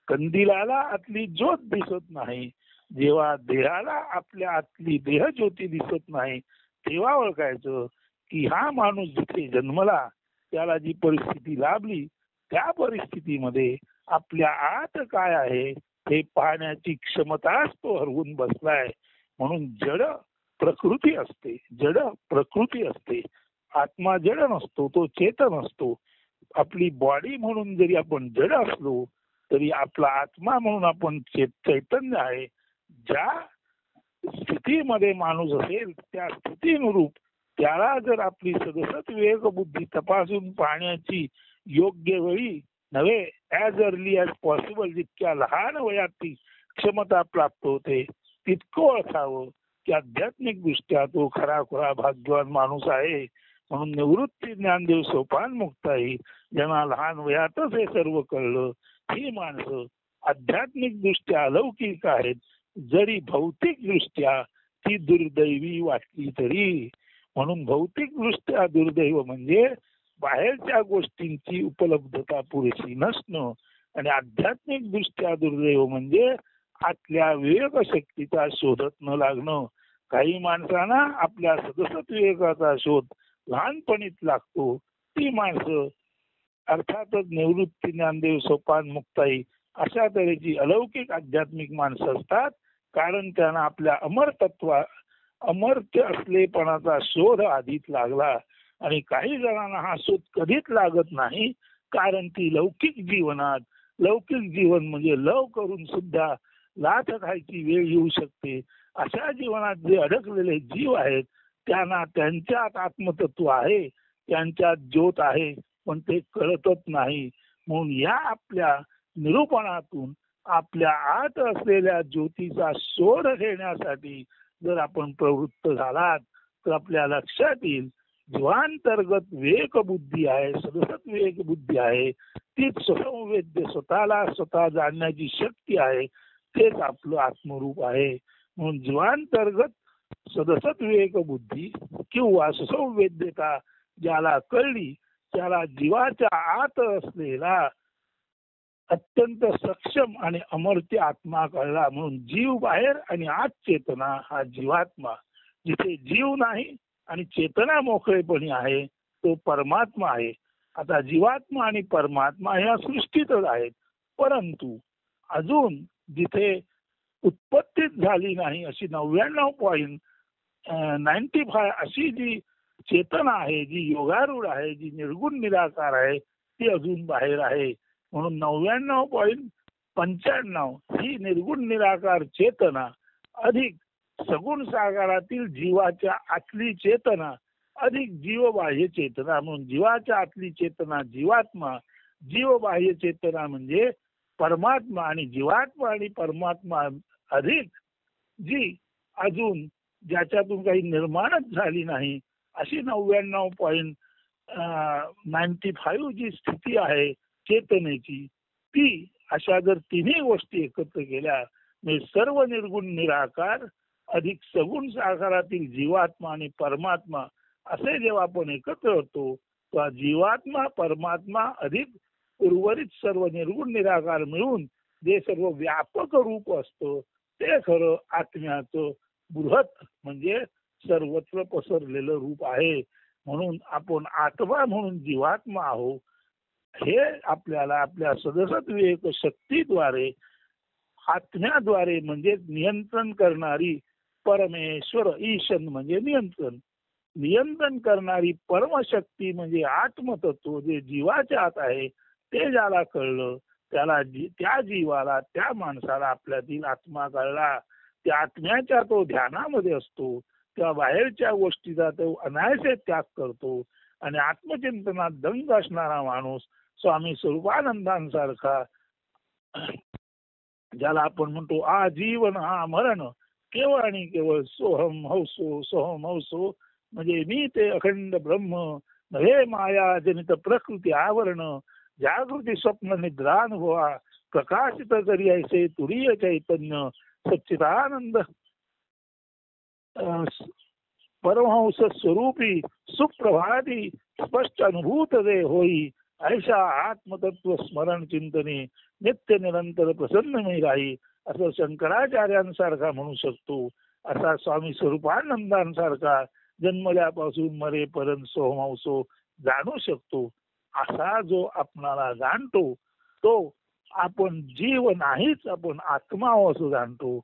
कंदिलाला आतली ज्योत दिसत नाही, जेव्हा देहाला आपल्या आतली देहज्योती दिसत नाही, तेव्हा ओळखायचं की हा माणूस जिथे जन्मला त्याला जी परिस्थिती लाभली त्या परिस्थितीमध्ये आपल्या आत काय आहे हे पाहण्याची क्षमताच तो हरवून बसलाय. म्हणून जड प्रकृती असते, जड प्रकृती असते. आत्मा जड नसतो, तो चेतन असतो. आपली बॉडी म्हणून जरी आपण जड असलो तरी आपला आत्मा म्हणून आपण चैतन्य आहे. ज्या स्थितीमध्ये माणूस असेल त्या स्थितीनुरूप त्याला जर आपली सदसत विवेक बुद्धी तपासून पाहण्याची योग्य वेळी नव्हे ॲज अर्ली ॲज पॉसिबल जितक्या लहान वयात ती क्षमता प्राप्त होते तितकं ओळखावं की आध्यात्मिक दृष्ट्या तो खरा भाग्यवान माणूस आहे. म्हणून निवृत्ती ज्ञानदेव सोपान मुक्ताई ज्यांना लहान वयातच हे सर्व कळलं ही माणसं आध्यात्मिक दृष्ट्या अलौकिक आहेत. जरी भौतिक दृष्ट्या ती दुर्दैवी वाटली तरी. म्हणून भौतिक दृष्ट्या दुर्दैव म्हणजे बाहेरच्या गोष्टींची उपलब्धता पुरेशी नसणं आणि आध्यात्मिक दृष्ट्या दुर्दैव म्हणजे आतल्या विवेक शक्तीचा शोधत न लागणं. काही माणसांना आपल्या सदसत विवेकाचा शोध लहानपणीच लागतो. ती माणसं अर्थातच निवृत्ती ज्ञानदेव सोपान मुक्ताई अशा तऱ्हेची अलौकिक आध्यात्मिक माणसं असतात. कारण त्यांना आपल्या अमर्त्य असलेपणाचा शोध आधीच लागला. आणि काही जणांना हा शोध कधीच लागत नाही. कारण ती लौकिक जीवन म्हणजे लव करून सुद्धा लाथ खायची वेळ येऊ शकते. अशा जीवनात जे अडकलेले जीव आहेत त्यांना त्यांच्यात आत्मतत्व आहे, त्यांच्यात ज्योत आहे, पण ते कळतच नाही. म्हणून या आपल्या निरूपणातून आपल्या आत असलेल्या ज्योतीचा शोध घेण्यासाठी जर आपण प्रवृत्त झालात तर आपल्या लक्षात येईल जीवांतर्गत विवेक बुद्धी आहे, सदसत विवेक बुद्धी आहे, तीच स्वसंवेद्य स्वतःला स्वतः जाणण्याची शक्ती आहे, तेच आपलं आत्मरूप आहे. म्हणून जीवांतर्गत सदसत विवेक बुद्धी किंवा सुसंवेद्यता ज्याला कळली त्याला जीवाच्या आत असलेला अत्यंत सक्षम आणि अमर्त्य आत्मा कळला. म्हणून जीव बाहेर आणि आत चेतना हा जीवात्मा. जिथे जीव नाही आणि चेतना मोकळेपणी आहे तो परमात्मा आहे. आता जीवात्मा आणि परमात्मा ह्या सृष्टीतच आहेत, परंतु अजून जिथे उत्पत्तीच झाली नाही अशी 99.95 अशी जी चेतना आहे, जी योगारूढ आहे, जी निर्गुण निराकार आहे ती अजून बाहेर आहे. म्हणून 99.95 ही निर्गुण निराकार चेतना अधिक सगुण सागरातील जीवाच्या आतली चेतना अधिक जीवबाह्य चेतना. म्हणून जीवाच्या आतली चेतना जीवात्मा, जीवबाह्य चेतना म्हणजे परमात्मा आणि जीवात्मा आणि परमात्मा अधिक जी अजून ज्याच्यातून काही निर्माणच झाली नाही अशी 99.95 जी स्थिती आहे चेतनेची ती. अशा जर तिन्ही गोष्टी एकत्र केल्या म्हणजे सर्व निर्गुण निराकार अधिक सगुण सागरातील जीवात्मा आणि परमात्मा असे जेव्हा आपण एकत्र होतो तेव्हा जीवात्मा परमात्मा अधिक उर्वरित सर्व निर्गुण निराकार मिळून जे सर्व व्यापक रूप असतं ते खरं आत्म्याचं बृहत म्हणजे सर्वत्र पसरलेलं रूप आहे. म्हणून आपण आत्मा म्हणून जीवात्मा आहोत हे आपल्याला आपल्या सदसत विवेक शक्तीद्वारे आत्म्याद्वारे म्हणजे नियंत्रण करणारी परमेश्वर ईशन म्हणजे नियंत्रण करणारी परमशक्ती म्हणजे आत्मतत्व जे जीवाच्या आत आहे ते ज्याला कळलं त्याला त्या जीवाला त्या माणसाला आपल्यातील आत्मा कळला. त्या आत्म्याच्या तो ध्यानामध्ये असतो तेव्हा बाहेरच्या गोष्टीचा तो अनायासे त्याग करतो आणि आत्मचिंतनात दंग असणारा माणूस स्वामी स्वरूपानंदांसारखा ज्याला आपण म्हणतो आजीवन हा मरण केवळ आणि केवळ सोहम हौसो म्हणजे मी ते अखंड ब्रह्म नव्हे माया जनित प्रकृती आवरण जागृती स्वप्न निद्रानुभवा प्रकाशित करी ऐसे तुरीय चैतन्य सच्चिदानंद परमहंस स्वरूपी सुप्रभाती स्पष्ट अनुभूत जे होई ऐशा आत्मतत्व स्मरण चिंतने नित्य निरंतर प्रसन्न राही असं शंकराचार्यांसारखा म्हणू शकतो. असा स्वामी स्वरूपानंदांसारखा जन्मल्यापासून मरेपर्यंत सोहमावसो जाणू शकतो. असा जो आपणाला जाणतो तो आपण जीव नाहीच, आपण आत्मा असं जाणतो.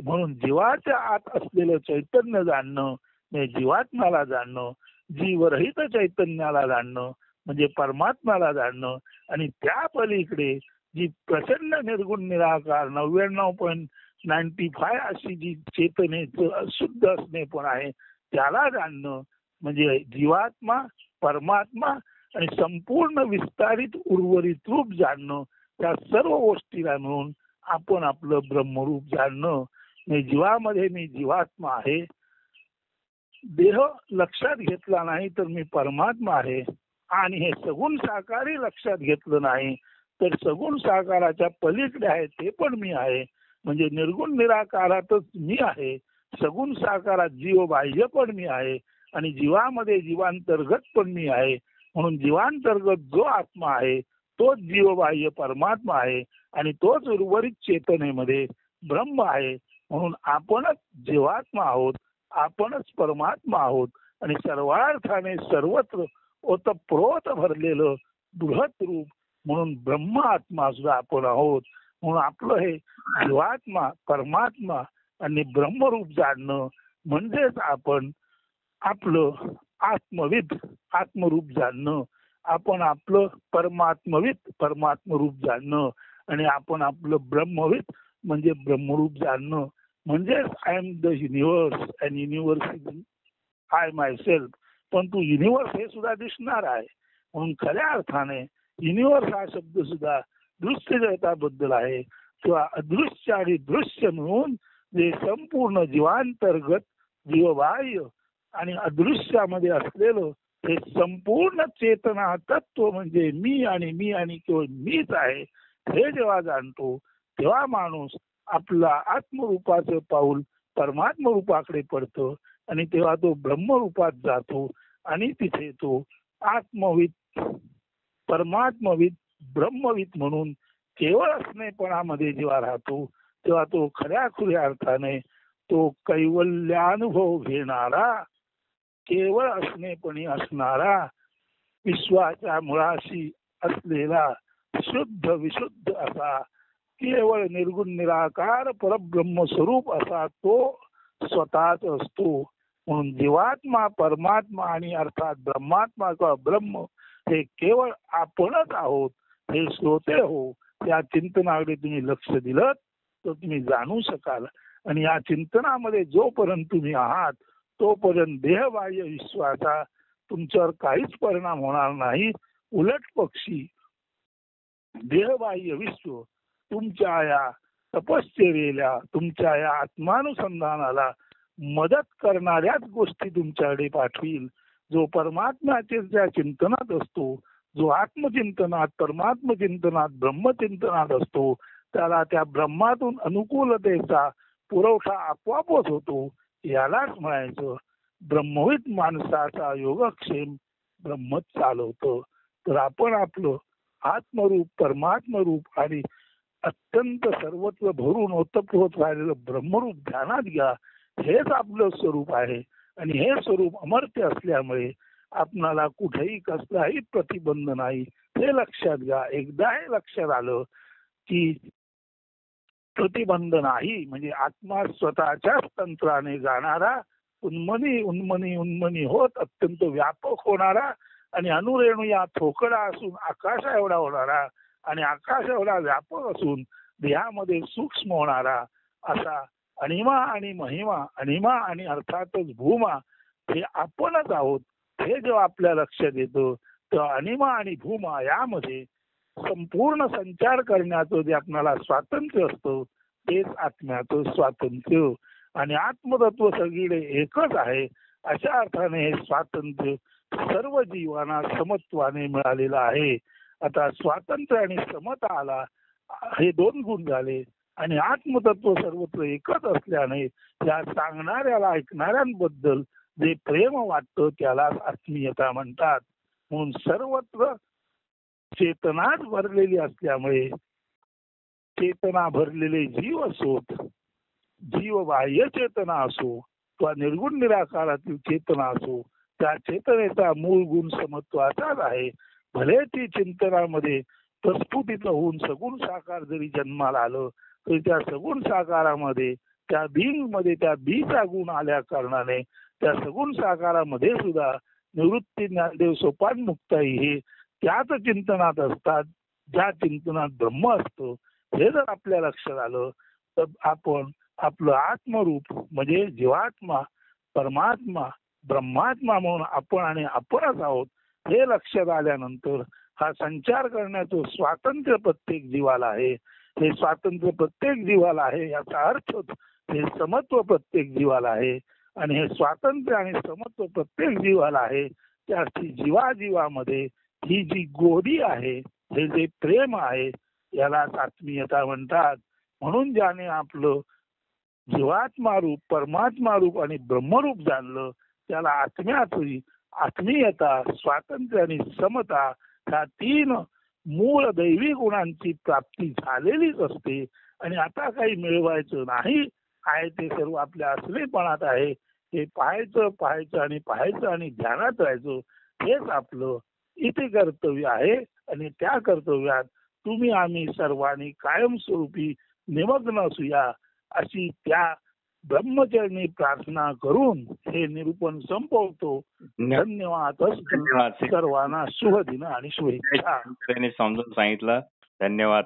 म्हणून जीवाच्या आत असलेलं चैतन्य जाणणं म्हणजे जीवात्म्याला जाणणं, जीवरहित चैतन्याला जाणणं म्हणजे परमात्म्याला जाणणं. आणि त्या पलीकडे जी प्रचंड निर्गुण निराकार 99.95 अशी जी चेतनेचं शुद्ध असणे पण आहे त्याला जाणणं म्हणजे जीवात्मा, परमात्मा आणि संपूर्ण विस्तारित उर्वरित रूप जाणणं. त्या सर्व गोष्टीला मिळून आपण आपलं ब्रह्मरूप जाणणं. म्हणजे जीवामध्ये मी जीवात्मा आहे, देह लक्षात घेतला नाही तर मी परमात्मा आहे. आणि हे सगुण साकारी लक्षात घेतलं नाही तर सगुण साकाराच्या पलीकडे आहे ते पण मी आहे. म्हणजे निर्गुण निराकारातच मी आहे, सगुण साकारात जीव बाह्य पण मी आहे आणि जीवामध्ये जीवांतर्गत पण मी आहे. म्हणून जीवांतर्गत जो आत्मा आहे तोच जीवबाह्य परमात्मा आहे आणि तोच उर्वरित चेतनेमध्ये ब्रह्म आहे. म्हणून आपणच जीवात्मा आहोत, आपणच परमात्मा आहोत आणि सर्वार्थाने सर्वत्र ओतप्रोत भरलेलं बृहत रूप म्हणून ब्रह्म आत्मा सुद्धा आपण आहोत. म्हणून आपलं हे जीवात्मा, परमात्मा आणि ब्रह्मरूप जाणणं म्हणजेच आपण आपलं आत्मरूप जाणणं, आपण आपलं परमात्मरूप जाणणं आणि आपण आपलं ब्रह्मविद म्हणजे ब्रह्मरूप जाणणं. म्हणजेच I am the universe and universe is I my self. पण तू युनिव्हर्स हे सुद्धा दिसणार आहे. म्हणून खऱ्या अर्थाने युनिव्हर्स हा शब्द सुद्धा दृश्य जगताबद्दल आहे किंवा अदृश्य आणि दृश्य मिळून जे संपूर्ण जीवांतर्गत जीवबाह्य आणि अदृश्यामध्ये असलेलं हे संपूर्ण चेतना तत्व म्हणजे मी आणि केवळ मीच आहे हे जेव्हा जाणतो तेव्हा माणूस आपला आत्मरूपाचं पाऊल परमात्म रूपाकडे पडतो आणि तेव्हा तो ब्रह्मरूपात जातो आणि तिथे तो आत्मविद, परमात्मविद, ब्रह्मविद म्हणून केवळ असणेपणामध्ये जेव्हा राहतो तेव्हा तो खऱ्या अर्थाने तो कैवल्यानुभव घेणारा, केवळ असणेपणी असणारा, विश्वाच्या मुळाशी असलेला शुद्ध विशुद्ध असा केवळ निर्गुण निराकार परब्रह्म स्वरूप असा तो स्वतःच असतो. म्हणून जीवात्मा, परमात्मा आणि अर्थात ब्रह्मात्मा किंवा ब्रह्म हे केवळ आपणच आहोत. हे श्रोते हो, या चिंतनाकडे तुम्ही लक्ष दिलं तर तुम्ही जाणू शकाल. आणि या चिंतनामध्ये जोपर्यंत तुम्ही आहात तोपर्यंत देहबाह्य विश्वाचा तुमच्यावर काहीच परिणाम होणार नाही. उलट पक्षी देहबाह्य विश्व तुमच्या या तपश्चर्येला, तुमच्या या आत्मानुसंधानाला मदत करणाऱ्याच गोष्टी तुमच्याकडे पाठवील. जो परमात्म्याचे ज्या चिंतनात असतो, जो आत्मचिंतनात, परमात्मचिंतनात, ब्रह्मचिंतनात असतो त्याला त्या ब्रह्मातून अनुकूलतेचा पुरवठा आपोआपच होतो. यालाच म्हणायचं ब्रह्मविद माणसाचा योगक्षेम ब्रह्मच चालवतं. तर आपण आपलं आत्मरूप, परमात्मरूप आणि अत्यंत सर्वत्र भरून ओतप्रोत राहिलेलं ब्रह्मरूप ध्यानात घ्या. हेच आपलं स्वरूप आहे आणि हे स्वरूप अमर्त्य असल्यामुळे आपणाला कुठेही कसलाही प्रतिबंध नाही. हे लक्षात घ्या. एकदा हे लक्षात आलं की प्रतिबंध नाही म्हणजे आत्मा स्वतःच्याच तंत्राने जाणारा, उन्मनी होत अत्यंत व्यापक होणारा आणि अनुरेणू या थोकडा असून आकाशा एवढा होणारा आणि आकाश एवढा व्यापक असून देहामध्ये सूक्ष्म होणारा असा अनिमा आणि महिमा, अनिमा आणि अर्थातच भूमा हे आपणच आहोत. हे जेव्हा आपल्या लक्षात येतं तेव्हा अनिमा आणि भूमा यामध्ये संपूर्ण संचार करण्याचं जे आपल्याला स्वातंत्र्य असतं तेच आत्म्याचं स्वातंत्र्य. आणि आत्मतत्व सगळीकडे एकच आहे. अशा अर्थाने हे स्वातंत्र्य सर्व जीवांना समत्वाने मिळालेलं आहे. आता स्वातंत्र्य आणि समता आला हे दोन गुण झाले आणि आत्मतत्व सर्वत्र एकच असल्याने या सांगणाऱ्याला ऐकणाऱ्यांबद्दल जे प्रेम वाटतं त्याला आत्मीयता म्हणतात. म्हणून सर्वत्र चेतनाच भरलेली असल्यामुळे चेतना भरलेले जीव असोत, जीव बाह्य चेतना असो किंवा निर्गुण निराकारातील चेतना असो, त्या चेतनेचा मूळ गुण समत्वाचाच आहे. भले ती चिंतनामध्ये प्रस्फुटित होऊन सगुण साकार जरी जन्माला आलं तरी त्या सगुण साकारामध्ये त्या बिंग मध्ये त्या बीचा गुण आल्या कारणाने त्या सगुण साकारामध्ये सुद्धा निवृत्ती ज्ञानदेव सोपान मुक्ताई हे त्याच चिंतनात असतात, ज्या चिंतनात ब्रह्म असतो. हे जर आपल्या लक्षात आलं तर आपण आपलं आत्मरूप म्हणजे जीवात्मा, परमात्मा, ब्रह्मात्मा म्हणून आपण आणि आपणच आहोत हे लक्षात आल्यानंतर हा संचार करण्याचं स्वातंत्र्य प्रत्येक जीवाला आहे. हे स्वातंत्र्य प्रत्येक जीवाला आहे याचा अर्थच हे समत्व प्रत्येक जीवाला आहे. आणि हे स्वातंत्र्य आणि समत्व प्रत्येक जीवाला आहे. त्याची जीवाजीवामध्ये ही जी गोडी आहे, हे जे प्रेम आहे, यालाच आत्मीयता म्हणतात. म्हणून ज्याने आपलं जीवात्मा रूप, परमात्मा रूप आणि ब्रह्मरूप जाणलं त्याला आत्म्याची आत्मीयता, स्वातंत्र्य आणि समता ह्या तीन मूळ दैवी गुणांची प्राप्ती झालेलीच असते. आणि आता काही मिळवायचं नाही आहे, ते सर्व आपल्या असलेपणात आहे. हे पाहायचं आणि ध्यानात राहायचं हेच आपलं इथे कर्तव्य आहे. आणि त्या कर्तव्यात तुम्ही आम्ही सर्वांनी कायमस्वरूपी निमग्न असूया अशी त्या ब्रह्मचरणी प्रार्थना करून हे निरूपण संपवतो. धन्यवाद. सर्वांना शुभ दिन आणि शुभेच्छा. समजून सांगितलं. धन्यवाद.